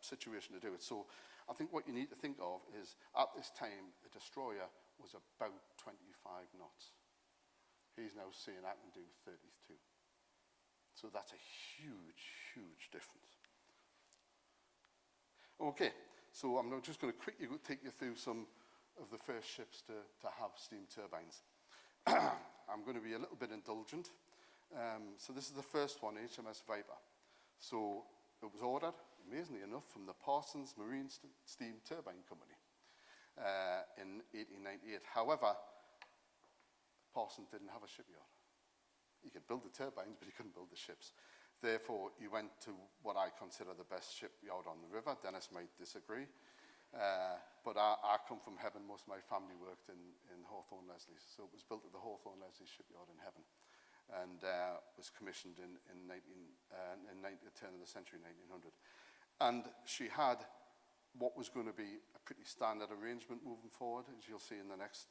C: situation to do it. So I think what you need to think of is, at this time, a destroyer was about 25 knots. He's now saying I can do 32. So that's a huge, huge difference. Okay, so I'm just going to quickly take you through some of the first ships to have steam turbines. I'm going to be a little bit indulgent. So this is the first one, HMS Viper. So it was ordered, amazingly enough, from the Parsons Marine Steam Turbine Company in 1898. However, Parsons didn't have a shipyard. He could build the turbines, but he couldn't build the ships. Therefore, he went to what I consider the best shipyard on the river. Dennis might disagree. But I come from Heaven. Most of my family worked in Hawthorne Leslie's. So it was built at the Hawthorne Leslie's shipyard in Heaven, and was commissioned in the turn of the century, 1900. And she had what was going to be a pretty standard arrangement moving forward, as you'll see in the next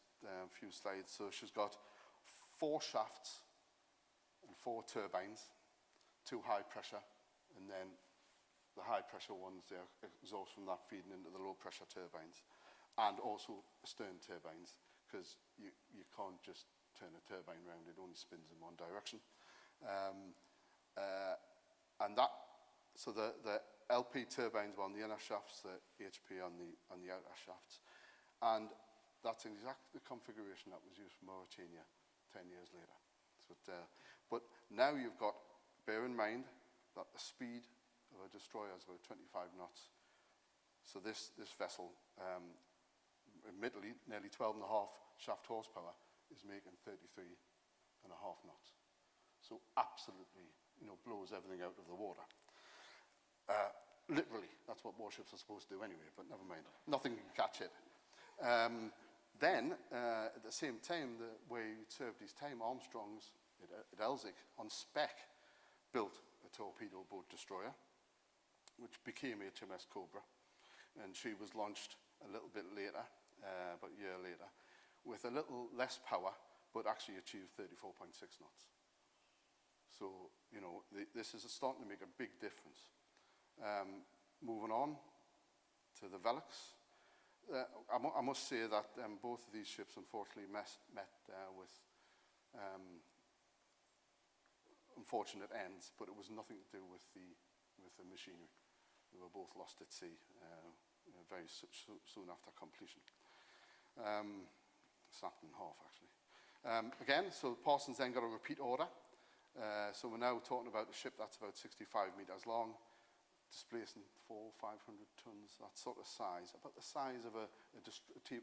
C: few slides. So she's got 4 shafts and 4 turbines, 2 high pressure, and then the high pressure ones, the exhaust from that feeding into the low pressure turbines, and also stern turbines, because you can't just turn a turbine round, it only spins in one direction. So the LP turbines were on the inner shafts, the HP on the outer shafts, and that's exactly the configuration that was used for Mauretania 10 years later. So but now you've got, bear in mind that the speed of a destroyer is about 25 knots. So this vessel, admittedly nearly 12 and a half shaft horsepower, is making 33 and a half knots. So absolutely, blows everything out of the water. Literally, that's what warships are supposed to do anyway, but never mind. Nothing can catch it. Then, at the same time, the way he served his time, Armstrong's at Elsick, on spec, built a torpedo boat destroyer, which became HMS Cobra. And she was launched a little bit later, about a year later, with a little less power, but actually achieved 34.6 knots. So, this is starting to make a big difference. Moving on to the Velux. I must say that both of these ships unfortunately met with unfortunate ends, but it was nothing to do with the machinery. They were both lost at sea very soon after completion. Snapped in half, actually. Again, so Parsons then got a repeat order. So we're now talking about a ship that's about 65 metres long, displacing 400-500 tons, that sort of size, about the size of a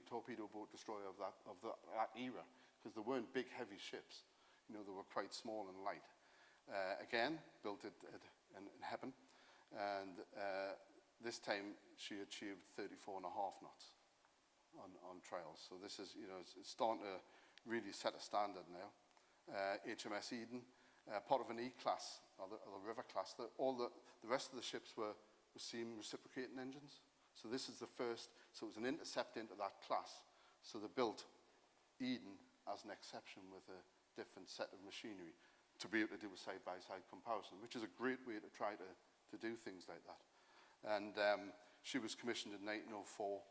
C: torpedo boat destroyer of that era, because there weren't big, heavy ships. They were quite small and light. Again, built in Heaven, and this time she achieved 34 and a half knots on trials. So this is, it's starting to really set a standard now. HMS Eden, part of an E-class, or the river class. The rest of the ships were steam reciprocating engines. So this is the first, so it was an intercept into that class. So they built Eden as an exception with a different set of machinery to be able to do a side-by-side comparison, which is a great way to try to do things like that. And she was commissioned in 1904.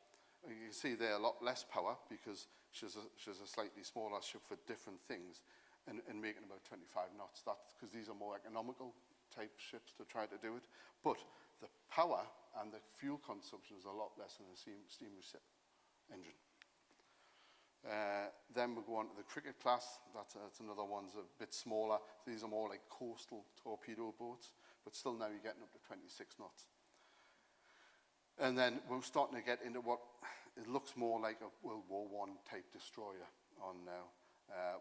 C: You can see there a lot less power because she's a slightly smaller ship for different things, and making about 25 knots. That's because these are more economical type ships to try to do it. But the power and the fuel consumption is a lot less than a steam recip engine. Then we'll go on to the Cricket class. That's another one's a bit smaller. These are more like coastal torpedo boats, but still now you're getting up to 26 knots. And then we're starting to get into what it looks more like a World War I type destroyer on now.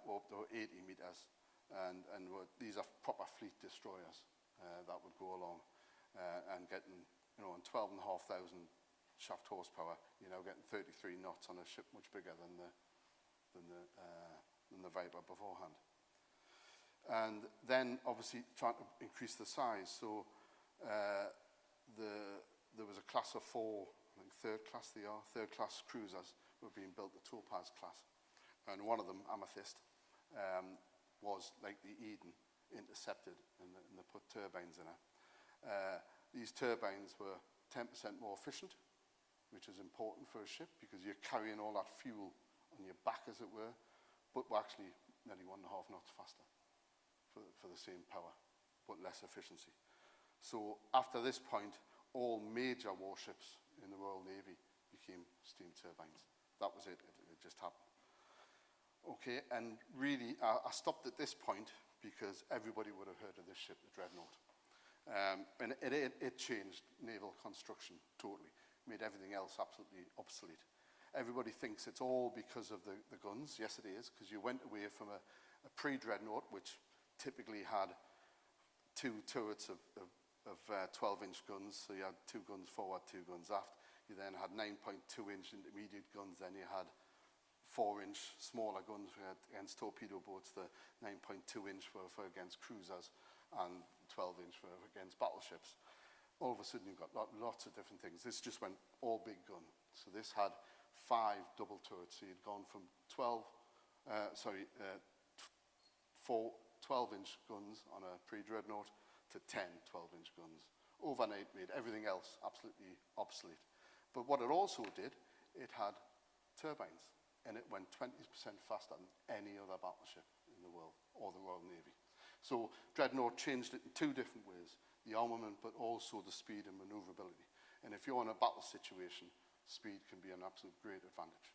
C: We're up to 80 metres, and these are proper fleet destroyers that would go along and getting, on 12,500 shaft horsepower, you're now getting 33 knots on a ship much bigger than the Viper beforehand. And then obviously trying to increase the size. So there was a class of 4, I think third class cruisers were being built, the Topaz class. And one of them, Amethyst, was like the Eden, intercepted, and they put turbines in it. These turbines were 10% more efficient, which is important for a ship because you're carrying all that fuel on your back, as it were, but were actually nearly 1.5 knots faster for the same power, but less efficiency. So after this point, all major warships in the Royal Navy became steam turbines. That was it. It just happened. Okay, and really, I stopped at this point because everybody would have heard of this ship, the Dreadnought. And it changed naval construction totally, made everything else absolutely obsolete. Everybody thinks it's all because of the guns. Yes, it is, because you went away from a pre-Dreadnought, which typically had 2 turrets of 12-inch guns, so you had 2 guns forward, 2 guns aft. You then had 9.2-inch intermediate guns, then you had 4-inch smaller guns against torpedo boats. The 9.2-inch were for against cruisers, and 12-inch were against battleships. All of a sudden, you've got lots of different things. This just went all big gun. So this had 5 double turrets. So you'd gone from 4 12-inch guns on a pre-Dreadnought to 10 12-inch guns. Overnight made everything else absolutely obsolete. But what it also did, it had turbines, and it went 20% faster than any other battleship in the world, or the Royal Navy. So Dreadnought changed it in 2 different ways, the armament, but also the speed and maneuverability. And if you're in a battle situation, speed can be an absolute great advantage.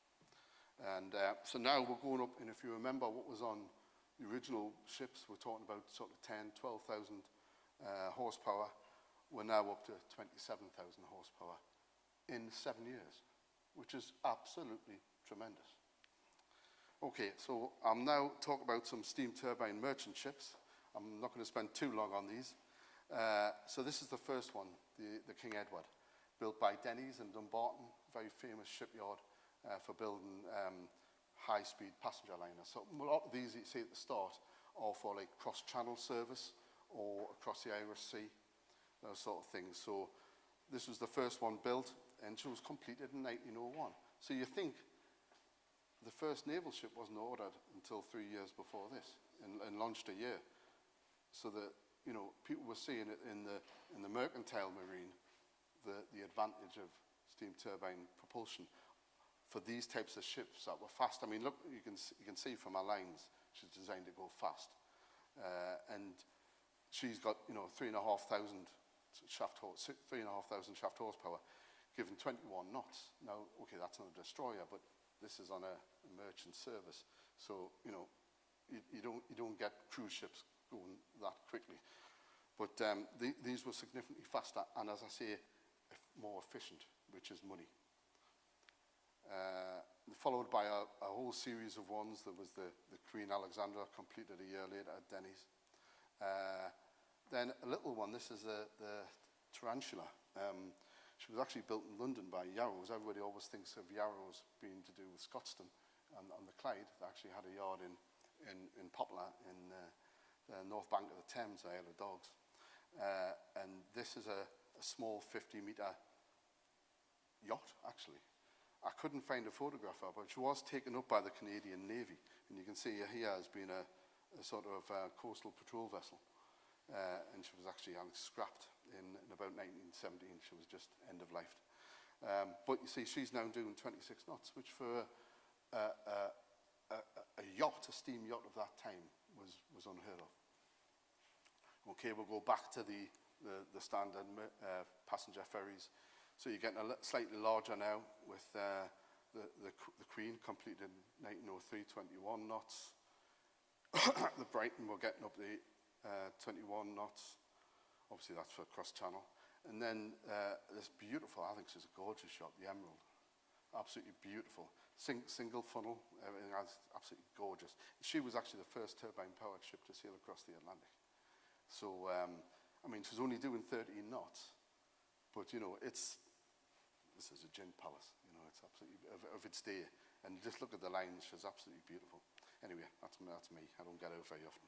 C: And so now we're going up, and if you remember what was on the original ships, we're talking about sort of 10, 12,000 horsepower. We're now up to 27,000 horsepower in 7 years, which is absolutely tremendous. Okay, so I'll now talk about some steam turbine merchant ships. I'm not going to spend too long on these. So this is the first one, the King Edward, built by Denny's in Dumbarton, very famous shipyard for building high-speed passenger liners. So a lot of these you see at the start are for like cross-channel service or across the Irish Sea, those sort of things. So this was the first one built, and it was completed in 1901. So you think the first naval ship wasn't ordered until 3 years before this, and launched a year. So that, you know, people were seeing it in the mercantile marine, the advantage of steam turbine propulsion for these types of ships that were fast. I mean, look, you can see from our lines, she's designed to go fast, and she's got, you know, 3,500 shaft horsepower, given 21 knots. Now, okay, that's not a destroyer, but this is on a merchant service, so you know, you don't get cruise ships going that quickly. But these were significantly faster, and as I say, more efficient, which is money. Followed by a whole series of ones. There was the Queen Alexandra, completed a year later at Denny's. Then a little one, this is the Tarantula. She was actually built in London by Yarrows. Everybody always thinks of Yarrows being to do with Scotstoun on the Clyde. They actually had a yard in Poplar in the north bank of the Thames, the Isle of Dogs. And this is a small 50-metre yacht, actually. I couldn't find a photograph of her, but she was taken up by the Canadian Navy. And you can see her here as being a sort of coastal patrol vessel. And she was actually scrapped in about 1917. She was just end of life. But you see, she's now doing 26 knots, which for a yacht, a steam yacht of that time, was unheard of. Okay, we'll go back to the standard passenger ferries. So you're getting slightly larger now with the Queen, completed in 1903, 21 knots. The Brighton, we're getting up to 21 knots. Obviously, that's for cross-channel. And then this beautiful, I think this is a gorgeous shot, the Emerald. Absolutely beautiful. Single funnel, everything else, absolutely gorgeous. She was actually the first turbine-powered ship to sail across the Atlantic. So, I mean, she's only doing 13 knots. But, you know, it's this is a gin palace. You know, it's absolutely of its day. And just look at the lines; she's absolutely beautiful. Anyway, that's me. I don't get out very often.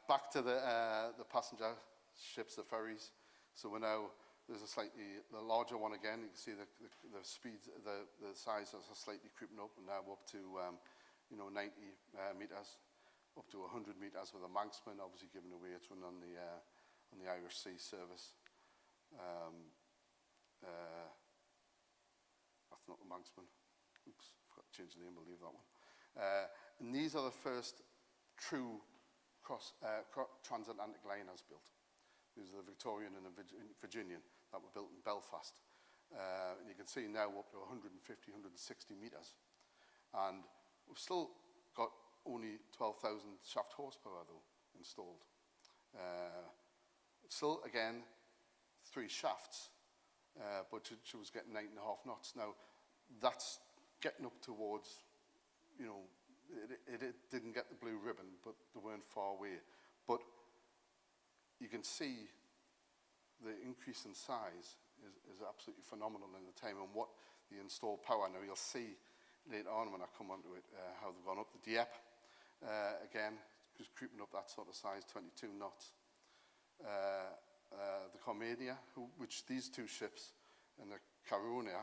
C: Back to the passenger ships, the ferries. So we're now, there's a slightly larger one again. You can see the speed, the size is slightly creeping up, and now we're up to 90 meters, up to 100 meters with a Manxman, obviously giving away its run on the Irish Sea Service. That's not the Manxman. Oops, forgot to change the name. We'll leave that one. And these are the first true transatlantic liners built. These are the Victorian and the Virginian that were built in Belfast. And you can see now up to 150, 160 meters. And we've still got only 12,000 shaft horsepower though installed. Still, again, 3 shafts, but she was getting 9.5 knots. Now, that's getting up towards, it didn't get the blue ribbon, but they weren't far away. But you can see the increase in size is absolutely phenomenal in the time, and what the installed power. Now, you'll see later on when I come onto it how they've gone up. The Dieppe, again, just creeping up that sort of size, 22 knots. The Carmania, which these 2 ships, and the Caronia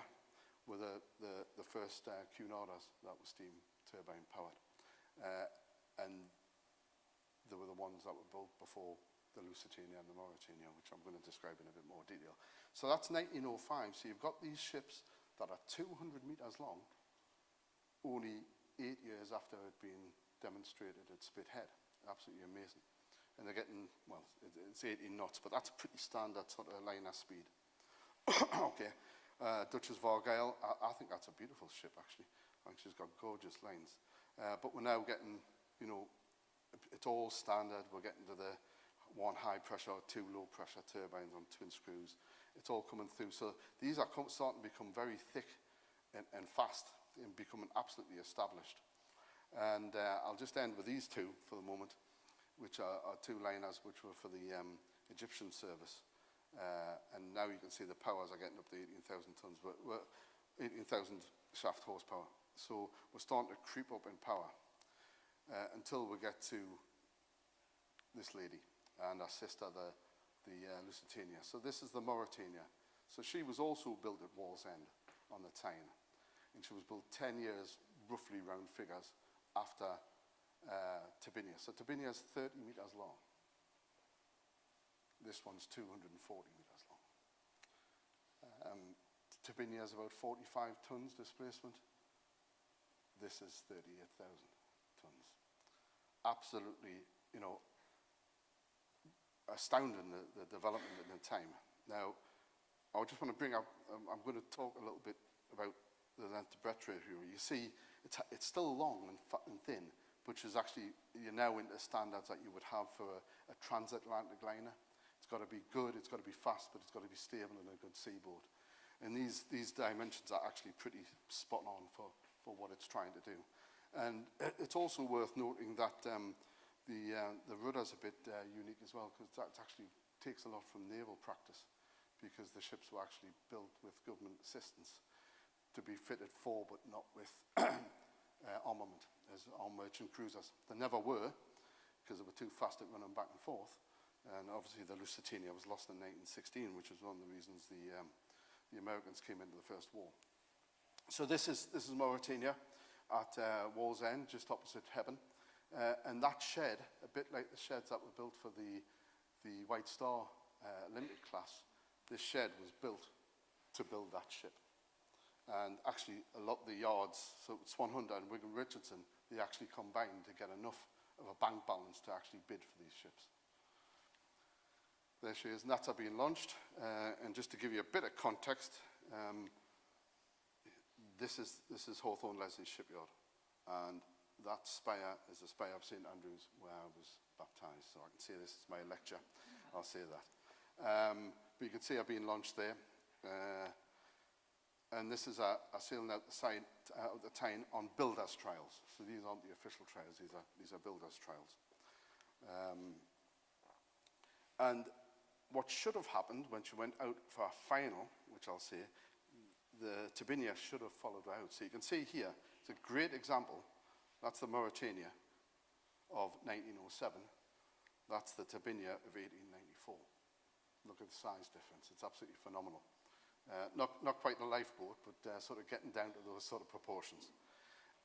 C: were the first Cunardas that were steam turbine powered. And they were the ones that were built before the Lusitania and the Mauretania, which I'm going to describe in a bit more detail. So that's 1905. So you've got these ships that are 200 meters long, only 8 years after it had been demonstrated at Spithead. Absolutely amazing. And they're getting, well, it's 18 knots, but that's a pretty standard sort of liner speed. Okay, Duchess of Argyll, I think that's a beautiful ship, actually. I think she's got gorgeous lines. But we're now getting, it's all standard. We're getting to the 1 high pressure, 2 low pressure turbines on twin screws. It's all coming through. So these are starting to become very thick and fast and becoming absolutely established. And I'll just end with these 2 for the moment, which are 2 liners which were for the Egyptian service. And now you can see the powers are getting up to 18,000 tons, 18,000 shaft horsepower. So we're starting to creep up in power until we get to this lady and her sister, the Lusitania. So this is the Mauretania. So she was also built at Wallsend on the Tyne. And she was built 10 years, roughly round figures, after Turbinia. So Turbinia is 30 meters long. This one's 240 meters long. Turbinia is about 45 tons displacement. This is 38,000 tons. Absolutely, astounding, the development in the time. Now, I just want to bring up, I'm going to talk a little bit about the length to breadth ratio. You see, it's still long and thin, which is actually, you're now into standards that you would have for a transatlantic liner. It's got to be good, it's got to be fast, but it's got to be stable and a good seaboard. And these dimensions are actually pretty spot on for what it's trying to do. And it's also worth noting that the rudder's a bit unique as well, because that actually takes a lot from naval practice, because the ships were actually built with government assistance to be fitted for, but not with armament, as our merchant cruisers. They never were, because they were too fast at running back and forth. And obviously the Lusitania was lost in 1916, which was one of the reasons the Americans came into the First War. So this is Mauretania at Wallsend, just opposite Hebburn. And that shed, a bit like the sheds that were built for the White Star Limited class, this shed was built to build that ship. And actually, a lot of the yards, so Swan Hunter and Wigan Richardson, they actually combined to get enough of a bank balance to actually bid for these ships. There she is, and that's her being launched. And just to give you a bit of context, this is Hawthorne Leslie's shipyard. And that spire is the spire of St Andrews, where I was baptised. So I can say this is my lecture, I'll say that. But you can see her being launched there. And this is a sailing out the side of the Tyne on builders' trials. So these aren't the official trials, these are builders' trials. And what should have happened when she went out for a final, which I'll say, the Turbinia should have followed out. So you can see here, it's a great example. That's the Mauretania of 1907. That's the Turbinia of 1894. Look at the size difference. It's absolutely phenomenal. Not quite a lifeboat, but sort of getting down to those sort of proportions.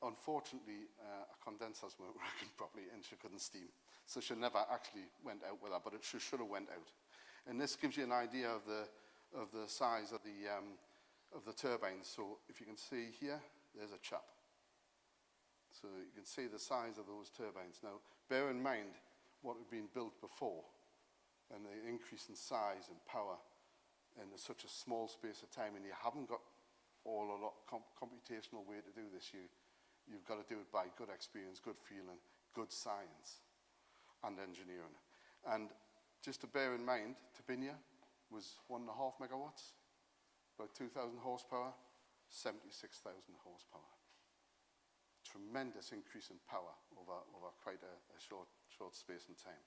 C: Unfortunately, a condenser's weren't working properly and she couldn't steam. So she never actually went out with that, but she should have went out. And this gives you an idea of the size of the turbines. So if you can see here, there's a chap. So you can see the size of those turbines. Now, bear in mind what had been built before and the increase in size and power in such a small space of time, and you haven't got a lot computational way to do this. You've got to do it by good experience, good feeling, good science, and engineering. And just to bear in mind, Turbinia was 1.5 megawatts, about 2,000 horsepower, 76,000 horsepower. Tremendous increase in power over quite a short space in time.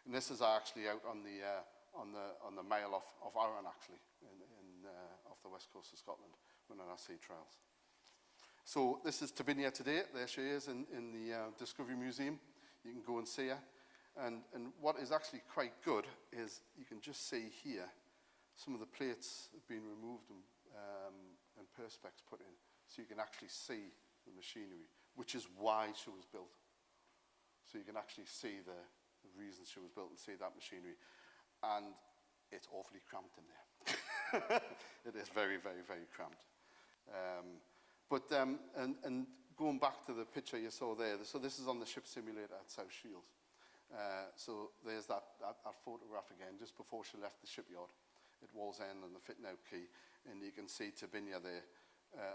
C: And this is actually out on the mile off Arran, actually, off the west coast of Scotland, running our sea trials. So this is Turbinia today. There she is in the Discovery Museum. You can go and see her. And what is actually quite good is you can just see here some of the plates have been removed and perspex put in, so you can actually see the machinery, which is why she was built. So you can actually see the reason she was built and see that machinery. And it's awfully cramped in there. It is very, very, very cramped. And going back to the picture you saw there, so this is on the ship simulator at South Shields. So there's that photograph again, just before she left the shipyard at Wall's End and the fit and out quay, and you can see Turbinia there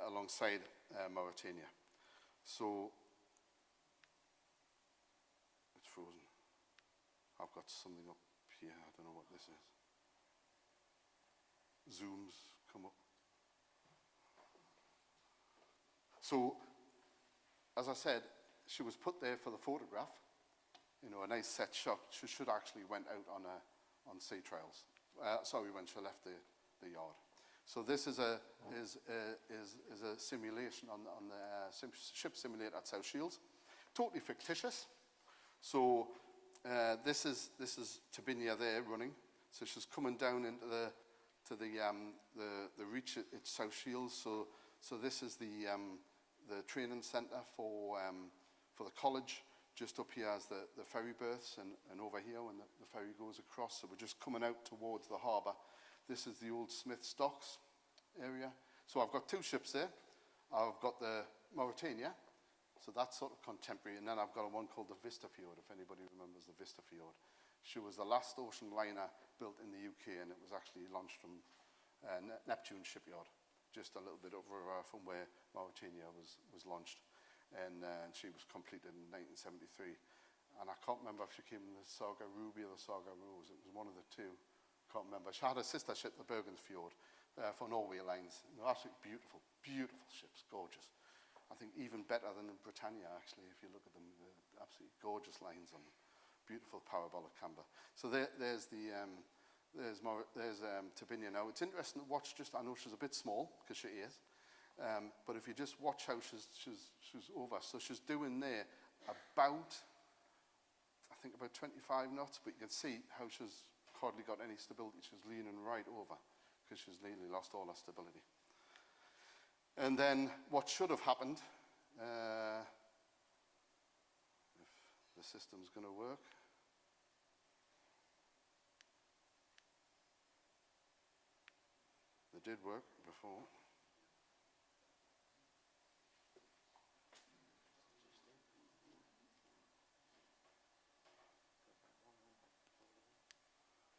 C: alongside Mauretania. So it's frozen. I've got something up here, I don't know what this is. Zooms come up. So, as I said, she was put there for the photograph, a nice set shot. She should actually went out on sea trials. When she left the yard. So this is a simulation on the ship simulator at South Shields, totally fictitious. So this is Turbinia there running. So she's coming down into the reach at South Shields. So this is the training centre for the college. Just up here is the ferry berths, and over here when the ferry goes across. So we're just coming out towards the harbour. This is the old Smith's Docks area. So I've got two ships there. I've got the Mauretania, so that's sort of contemporary, and then I've got one called the Vistafjord, if anybody remembers the Vistafjord. She was the last ocean liner built in the UK, and it was actually launched from Neptune shipyard, just a little bit over from where Mauretania was launched. And she was completed in 1973. And I can't remember if she came in the Saga Ruby or the Saga Rose. It was one of the two. Can't remember. She had a sister ship, the Bergensfjord, for Norway Lines. Absolutely beautiful, beautiful ships, gorgeous. I think even better than in Britannia, actually, if you look at them. Absolutely gorgeous lines on them. Beautiful parabolic camber. So there's Turbinia now. It's interesting to watch. I know she's a bit small because she is. But if you just watch how she's over, so she's doing there about 25 knots, but you can see how she's hardly got any stability. She's leaning right over because she's nearly lost all her stability. And then what should have happened, if the system's going to work, it did work before.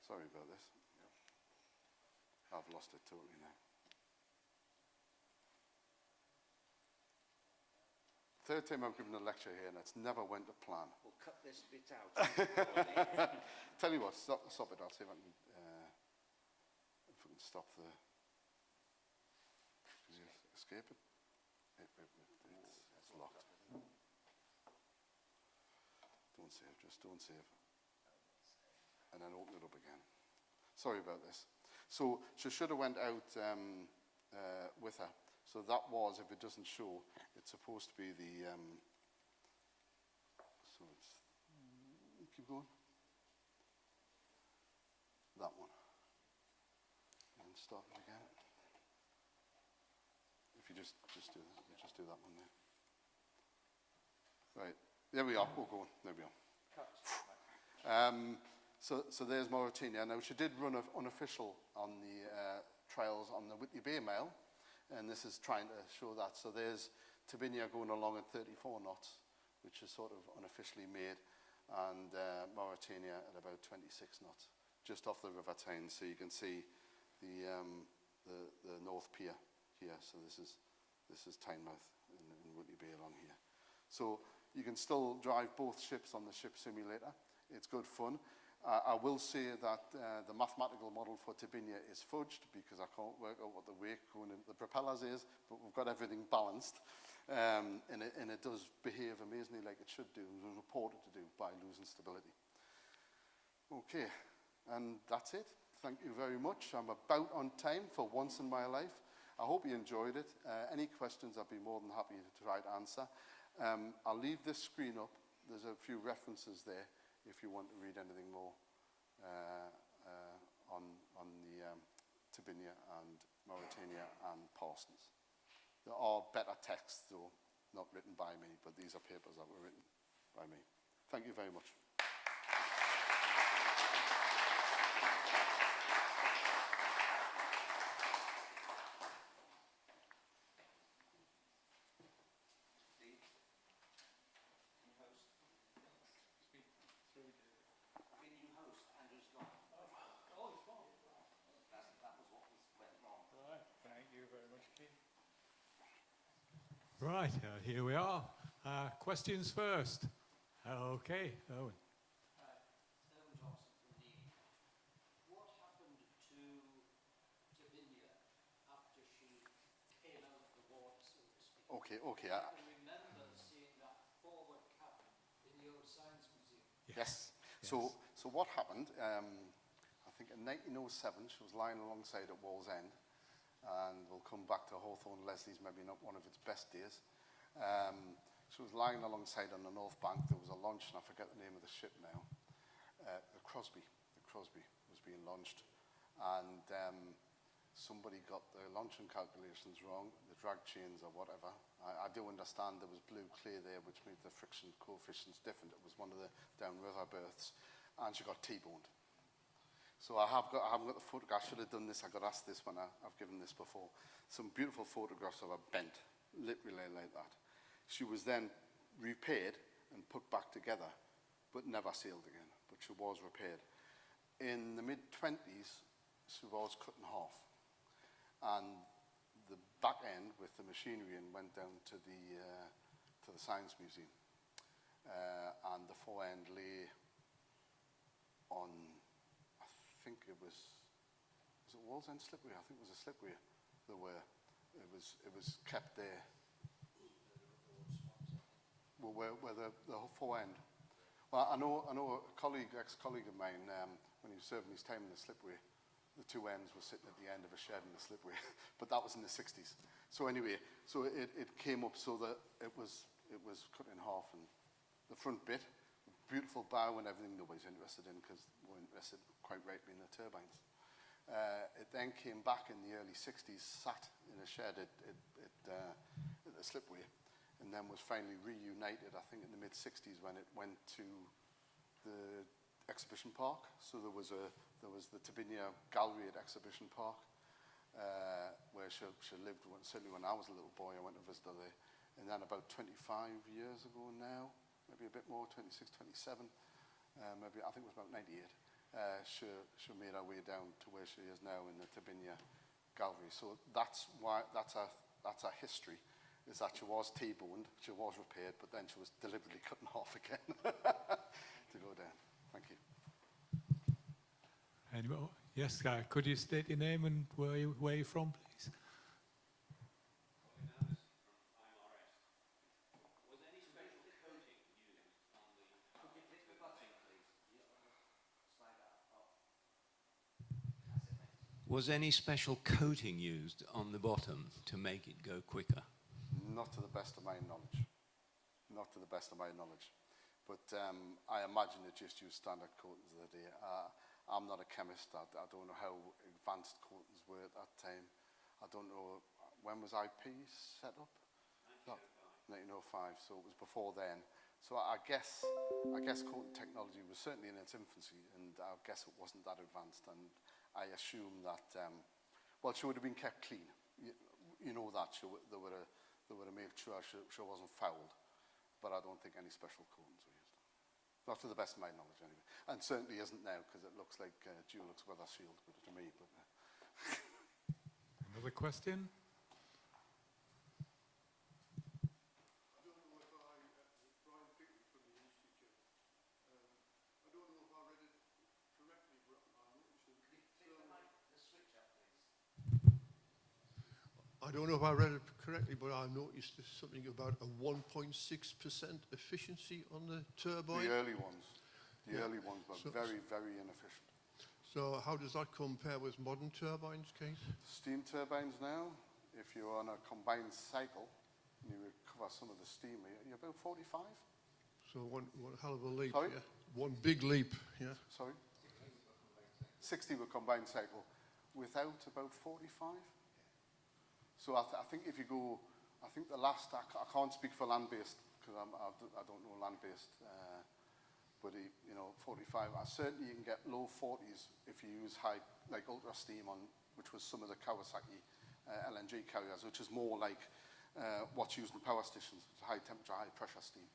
C: Sorry about this. I've lost it totally now. Third time I've given a lecture here, and it's never went to plan.
A: We'll cut this bit out.
C: Tell you what, stop it. I'll see if I can stop the. Can you escape it? It's locked. Don't save. Just don't save. And then open it up again. Sorry about this. So she should have went out with her. So that was, if it doesn't show, it's supposed to be the, so it's, keep going. That one. And start it again. If you just do that one there. Right, there we are, we'll go on, there we are. So there's Mauretania. Now she did run unofficial on the trials on the Whitley Bay Mail, and this is trying to show that. So there's Turbinia going along at 34 knots, which is sort of unofficially made, and Mauretania at about 26 knots, just off the River Tyne. So you can see the North Pier here. So this is Tynemouth in Whitley Bay along here. So you can still drive both ships on the ship simulator. It's good fun. I will say that the mathematical model for Turbinia is fudged because I can't work out what the wake going into the propellers is, but we've got everything balanced. And it does behave amazingly like it should do. It was reported to do by losing stability. Okay, and that's it. Thank you very much. I'm about on time for once in my life. I hope you enjoyed it. Any questions, I'd be more than happy to try to answer. I'll leave this screen up. There's a few references there if you want to read anything more on the Turbinia and Mauretania and Parsons. There are better texts, though, not written by me, but these are papers that were written by me. Thank you very much.
B: Right, here we are. Questions first. Okay, Owen.
A: Owen Johnson from Navy. What happened to Turbinia after she came out of the water, so to speak?
C: Okay.
A: I can remember seeing that forward cabin in the old Science Museum.
C: Yes. So what happened, I think in 1907, she was lying alongside at Wall's End, and we'll come back to Hawthorne Leslie's, maybe not one of its best days. She was lying alongside on the North Bank. There was a launch, and I forget the name of the ship now. The Crosby was being launched, and somebody got the launching calculations wrong, the drag chains or whatever. I do understand there was blue clay there, which made the friction coefficients different. It was one of the downriver berths, and she got T-boned. So I haven't got the photograph. I should have done this. I got asked this when I've given this before. Some beautiful photographs of her bent, literally like that. She was then repaired and put back together, but never sailed again. But she was repaired. In the mid-20s, she was cut in half. And the back end with the machinery and went down to the Science Museum. And the fore end lay on, I think it was it Wall's End Slipway? I think it was a slipway. It was kept there. Well, where the fore end. Well, I know a ex-colleague of mine, when he was serving his time in the slipway, the two ends were sitting at the end of a shed in the slipway, but that was in the 60s. So anyway, it came up so that it was cut in half, and the front bit, beautiful bow and everything nobody's interested in because we're interested quite rightly in the turbines. It then came back in the early 60s, sat in a shed at the slipway, and then was finally reunited, I think, in the mid-60s when it went to the exhibition park. So there was the Turbinia Gallery at Exhibition Park, where she lived. Certainly when I was a little boy, I went to visit her there. And then about 25 years ago now, maybe a bit more, 26, 27, maybe I think it was about 98, she made her way down to where she is now in the Turbinia Gallery. So that's our history, is that she was T-boned, she was repaired, but then she was deliberately cut in half again to go down. Thank you.
B: Anyway, yes, could you state your name and where you're from, please?
E: Was any special coating used on the bottom to make it go quicker?
C: Not to the best of my knowledge. Not to the best of my knowledge. But I imagine it just used standard coatings of the day. I'm not a chemist. I don't know how advanced coatings were at that time. I don't know, when was IP set up? 1905, so it was before then. So I guess coating technology was certainly in its infancy, and I guess it wasn't that advanced. And I assume that, well, she would have been kept clean. You know that. They would have made sure she wasn't fouled. But I don't think any special coatings were used. Not to the best of my knowledge, anyway. And certainly isn't now, because it looks like Dulux Weather Shield to me. But,
B: Another question?
F: I don't know if I read it correctly, but I noticed there's something about a 1.6% efficiency on the turbine.
C: the early ones. The early ones were very, very inefficient.
F: So how does that compare with modern turbines, Keith?
C: Steam turbines now, if you're on a combined cycle, and you recover some of the steam, you're about 45.
F: So one hell of a leap,
C: Sorry?
F: yeah. One big leap, yeah.
C: Sorry? 60 with combined cycle, without about 45. So I think if you go, I think the last, I can't speak for land-based, because I don't know land-based, but you know, 45, certainly you can get low 40s if you use high, like ultra steam on, which was some of the Kawasaki LNG carriers, which is more like what's used in power stations, high temperature, high pressure steam.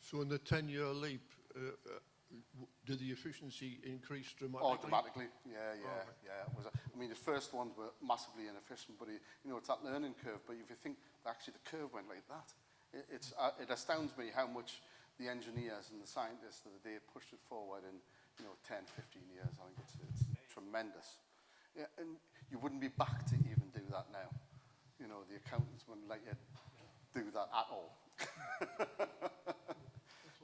F: So in the 10-year leap, did the efficiency increase dramatically?
C: Oh, dramatically, yeah. It was I mean, the first ones were massively inefficient, but you know, it's that learning curve. But if you think that actually the curve went like that, it astounds me how much the engineers and the scientists of the day pushed it forward in, you know, 10, 15 years. I think it's tremendous. Yeah, and you wouldn't be back to even do that now. You know, the accountants wouldn't let you do that at all.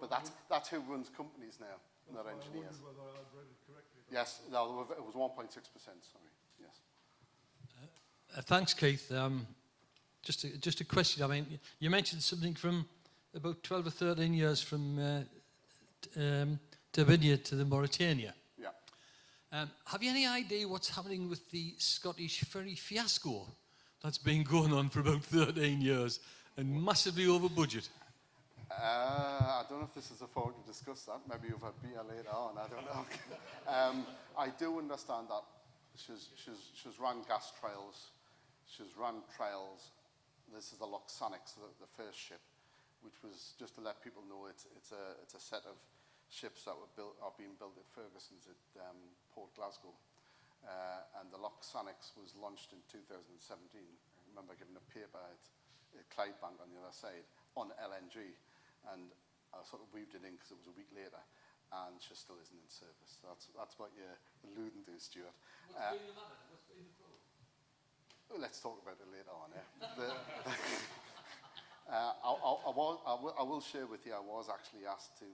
C: But that's who runs companies now, not engineers.
F: I wondered whether I'd read it correctly.
C: Yes, no, it was 1.6%, sorry, yes.
G: Thanks, Keith. Just a question. I mean, you mentioned something from about 12 or 13 years from Turbinia to the Mauretania.
C: Yeah.
G: Have you any idea what's happening with the Scottish ferry fiasco that's been going on for about 13 years and massively over budget?
C: I don't know if this is a forum to discuss that. Maybe you've had beer later on, I don't know. I do understand that she's run gas trials. She's run trials. This is the Loxanics, the first ship, which was, just to let people know, it's a set of ships that are being built at Ferguson's at Port Glasgow. And the Loxanics was launched in 2017. I remember giving a paper at Clydebank on the other side on LNG. And I sort of weaved it in because it was a week later, and she still isn't in service. So that's what you're alluding to, Stuart.
G: What's been the matter? What's been the problem?
C: Well, let's talk about it later on. I will share with you, I was actually asked to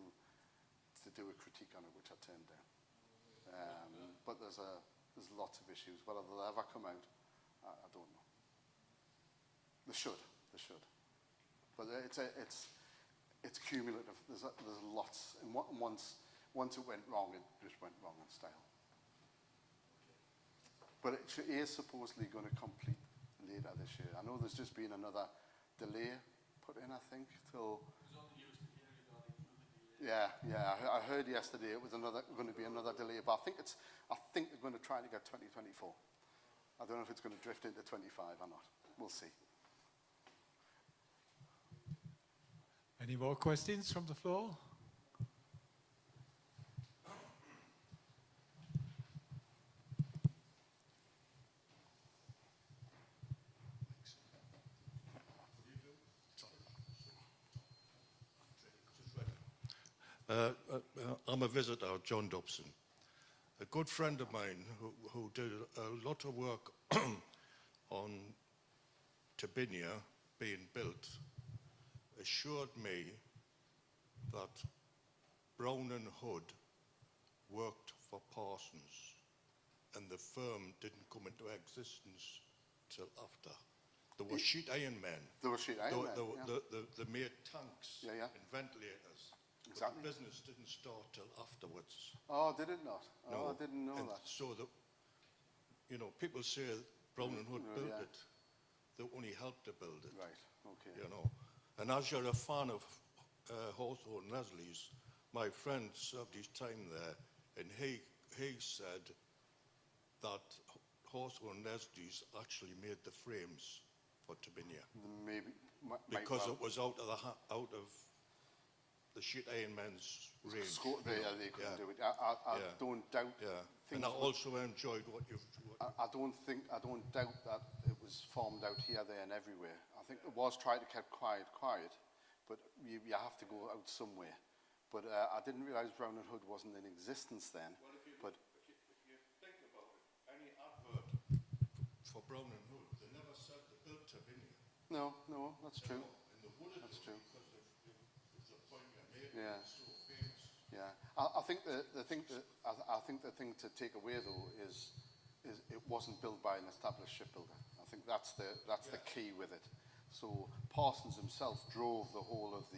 C: do a critique on it, which I turned down. But there's lots of issues. Whether they'll ever come out, I don't know. They should. But it's cumulative. There's lots, and once it went wrong, it just went wrong in style. But it is supposedly going to complete later this year. I know there's just been another delay put in, I think, till. Yeah. I heard yesterday it was going to be another delay, but I think they're going to try to get 2024. I don't know if it's going to drift into 25 or not. We'll see.
B: Any more questions from the floor?
F: I'm a visitor, John Dobson. A good friend of mine who did a lot of work on Turbinia being built assured me that Brown and Hood worked for Parsons. and the firm didn't come into existence till after. There were sheet iron men.
C: There were sheet iron men,
F: They made tanks
C: Yeah, yeah.
F: and ventilators.
C: Exactly.
F: But the business didn't start till afterwards.
C: Oh, did it not?
F: No.
C: Oh, I didn't know
F: And
C: that.
F: so people say Brown and Hood built
C: yeah.
F: it. They only helped to build it.
C: Right, okay.
F: And as you're a fan of Hawthorne Leslie's, my friend served his time there, and he said that Hawthorne Leslie's actually made the frames for Turbinia
C: Maybe.
F: because it was out of the sheet iron men's range.
C: They couldn't do it. I
F: Yeah.
C: don't doubt.
F: Yeah,
C: things
F: and I
C: were-
F: also enjoyed what you've.
C: I don't doubt that it was formed out here, there, and everywhere. I think it was tried to keep quiet, but you have to go out somewhere. But I didn't realise Brown and Hood wasn't in existence then.
F: Well, if you think about it, any advert for Brown and Hood, they never said they built Turbinia.
C: No, that's true.
F: And they would have
C: That's
F: done
C: true.
F: because it's the point you're making.
C: Yeah.
F: It's so famous.
C: Yeah, I think the thing to take away though is it wasn't built by an established shipbuilder. I think that's the key with it. So Parsons himself drove the whole of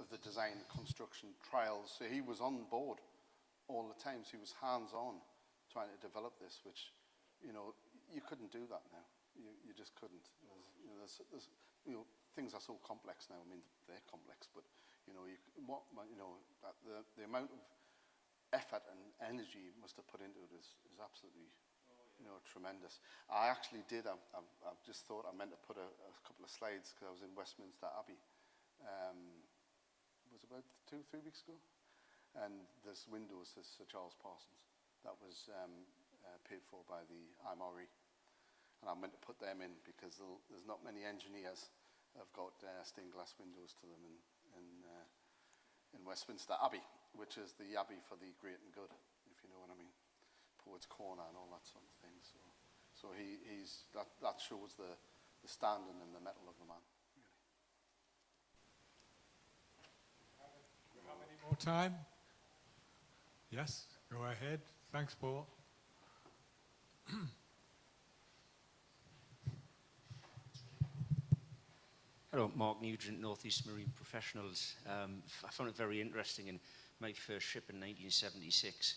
C: the design construction trials. So he was on board all the time. So he was hands-on trying to develop this, which you couldn't do that now. You just couldn't. Things are so complex now. I mean, they're complex, but the amount of effort and energy you must have put into it is absolutely, tremendous. I actually did. I've just thought I meant to put a couple of slides because I was in Westminster Abbey. It was about 2-3 weeks ago, and this window says Sir Charles Parsons. That was paid for by the IMRE, and I meant to put them in because there's not many engineers have got stained glass windows to them in Westminster Abbey, which is the abbey for the great and good, if you know what I mean. Poets' Corner and all that sort of thing. So that shows the standing and the mettle of the man.
B: Do we have any more time? Yes, go ahead. Thanks, Paul.
H: Hello, Mark Nugent, North East Marine Professionals. I found it very interesting. And my first ship in 1976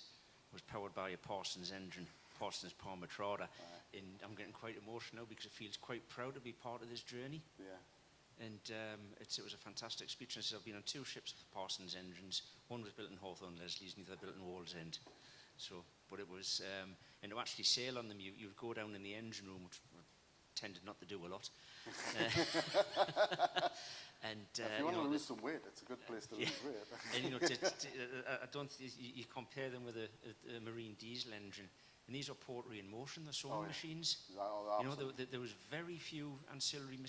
H: was powered by a Parsons engine, Parsons Parmatrada. And I'm getting quite emotional because it feels quite proud to be part of this journey.
C: Yeah.
H: And it was a fantastic experience. I've been on 2 ships with Parsons engines. One was built in Hawthorne Leslie's and the other built in Wallsend. But it was, and to actually sail on them, you would go down in the engine room, which tended not to do a lot. And
C: if you want to lose some weight, it's a good place to lose weight.
H: And I don't think you compare them with a marine diesel engine, and these are Portree in motion, the sewing machines. There was very few ancillary,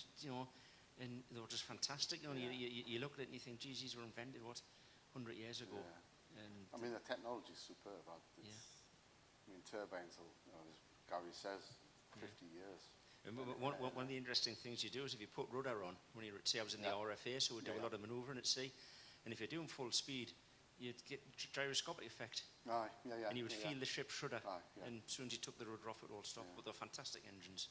H: and they were just fantastic. You look at it and you think, geez, these were invented 100 years ago.
C: Yeah.
H: And
C: I mean, the technology is superb. I mean, turbines, as Gary says, 50 years.
H: And one of the interesting things you do is if you put rudder on, when you say I was in the RFA, so we do a lot of manoeuvring at sea, and if you're doing full speed, you'd get gyroscopic effect.
C: Aye, yeah.
H: And you would feel the ship shudder,
C: Aye, yeah.
H: and as soon as you took the rudder off, it all stopped. But they're fantastic engines.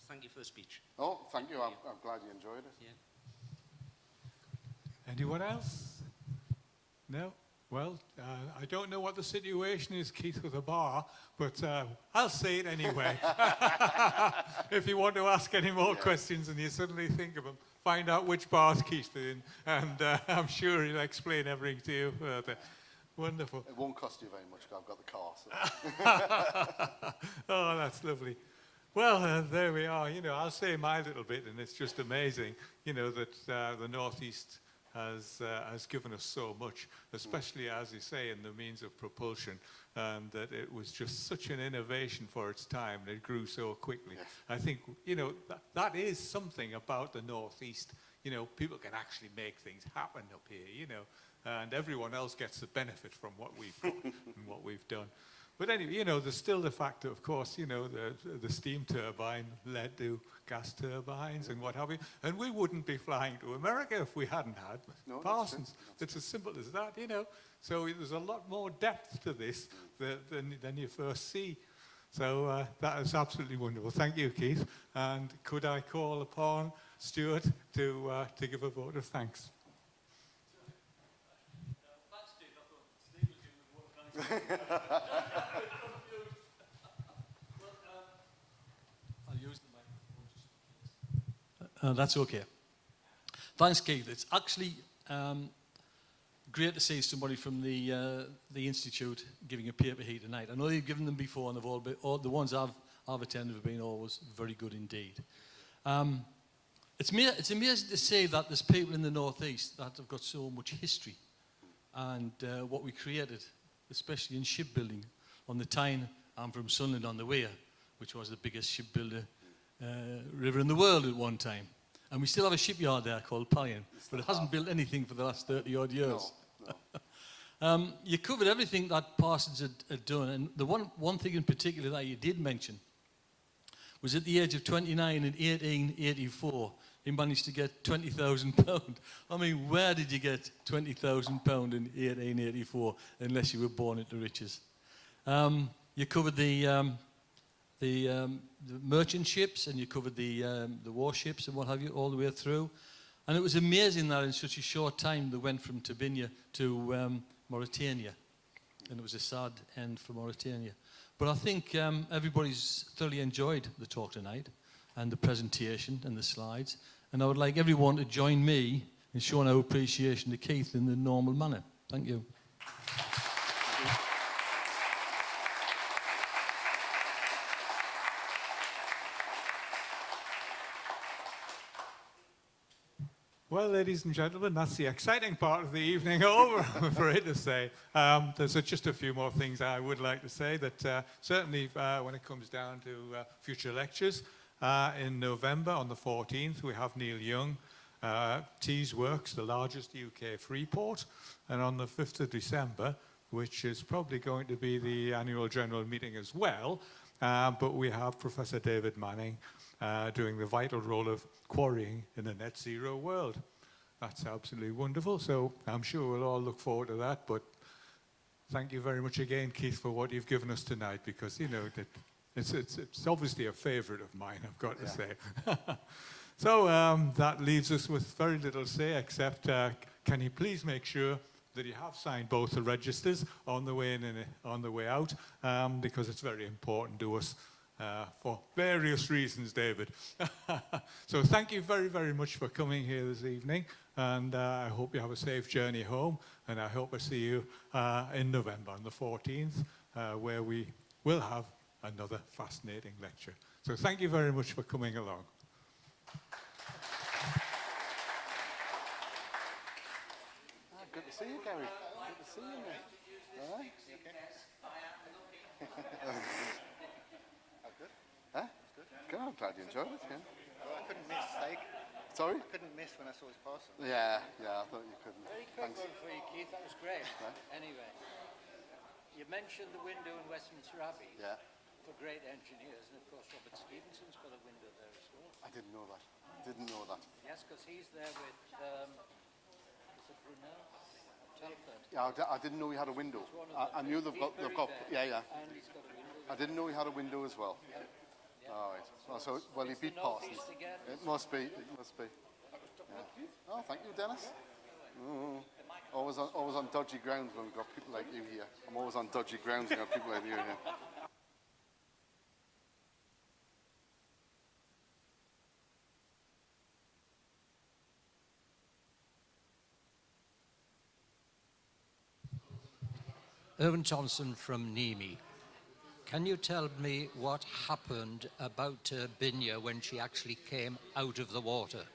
H: Thank you for the speech.
C: Oh, thank you. I'm glad you enjoyed it.
H: Yeah.
B: Anyone else? No? Well, I don't know what the situation is, Keith, with the bar, but I'll say it anyway. If you want to ask any more questions and you suddenly think of them, find out which bar's Keith in, and I'm sure he'll explain everything to you. Wonderful.
C: It won't cost you very much because I've got the car. So.
B: Oh, that's lovely. Well, there we are. I'll say my little bit, and it's just amazing, that the Northeast has given us so much, especially, as you say, in the means of propulsion, and that it was just such an innovation for its time, and it grew so quickly. Yes. I think, that is something about the Northeast. People can actually make things happen up here, and everyone else gets the benefit from what we've got and what we've done. But anyway, you know, there's still the fact that, of course, you know, the steam turbine led to gas turbines and what have you. And we wouldn't be flying to America if we hadn't had Parsons. It's as simple as that, you know. So there's a lot more depth to this than you first see. So that is absolutely wonderful. Thank you, Keith. And could I call upon Stuart to give a vote of thanks?
G: I'll use the microphone. That's okay. Thanks, Keith. It's actually great to see somebody from the Institute giving a paper here tonight. I know you've given them before, and they've all the ones I've attended have been always very good indeed. It's amazing to say that there's people in the Northeast that have got so much history and what we created, especially in shipbuilding. On the Tyne, I'm from Sunderland on the Wear, which was the biggest shipbuilder river in the world at one time. And we still have a shipyard there called Palion, but it hasn't built anything for the last 30-odd years. No. You covered everything that Parsons had done, and the one thing in particular that you did mention was at the age of 29 in 1884, he managed to get £20,000. I mean, where did you get £20,000 in 1884 unless you were born into riches? You covered the merchant ships, and you covered the warships and what have you all the way through. And it was amazing that in such a short time they went from Turbinia to Mauretania. And it was a sad end for Mauretania. But I think everybody's thoroughly enjoyed the talk tonight and the presentation and the slides. And I would like everyone to join me in showing our appreciation to Keith in the normal manner. Thank you.
B: Well, ladies and gentlemen, that's the exciting part of the evening over, I'm afraid to say. There's just a few more things I would like to say, that certainly when it comes down to future lectures, in November on the 14th, we have Neil Young, TES Works, the largest UK free port, and on the 5th of December, which is probably going to be the annual general meeting as well, but we have Professor David Manning doing the vital role of quarrying in a net zero world. That's absolutely wonderful. So I'm sure we'll all look forward to that. But thank you very much again, Keith, for what you've given us tonight, because, you know, it's obviously a favourite of mine, I've got to say. So that leaves us with very little to say, except can you please make sure that you have signed both the registers on the way in and on the way out, because it's very important to us. For various reasons, David. So thank you very, very much for coming here this evening, and I hope you have a safe journey home, and I hope I see you in November on the 14th, where we will have another fascinating lecture. So thank you very much for coming along.
C: Good to see you, Gary. Good to see you, mate. All right? Huh? Good. I'm glad you enjoyed it. Yeah.
I: Well, I couldn't miss, like.
C: Sorry?
I: I couldn't miss when I saw his parcel.
C: Yeah, I thought you couldn't.
A: Very quick one for you, Keith. That was great.
C: Right.
A: Anyway, you mentioned the window in Westminster Abbey for great engineers, and of course Robert Stevenson's got a window there as well.
C: I didn't know that.
A: Yes, because he's there with, is it Brunel? Telford.
C: Yeah, I didn't know he had a window. I knew they've got, yeah.
A: And he's got a window.
C: I didn't know he had a window as well. Yeah. All right. Well, he beat Parsons. It must be. Yeah. Oh, thank you, Dennis. Always on dodgy grounds when we've got people like you here. I'm always on dodgy grounds when we've got people like you here.
A: Owen Thompson from Nemi. Can you tell me what happened about Turbinia when she actually came out of the water?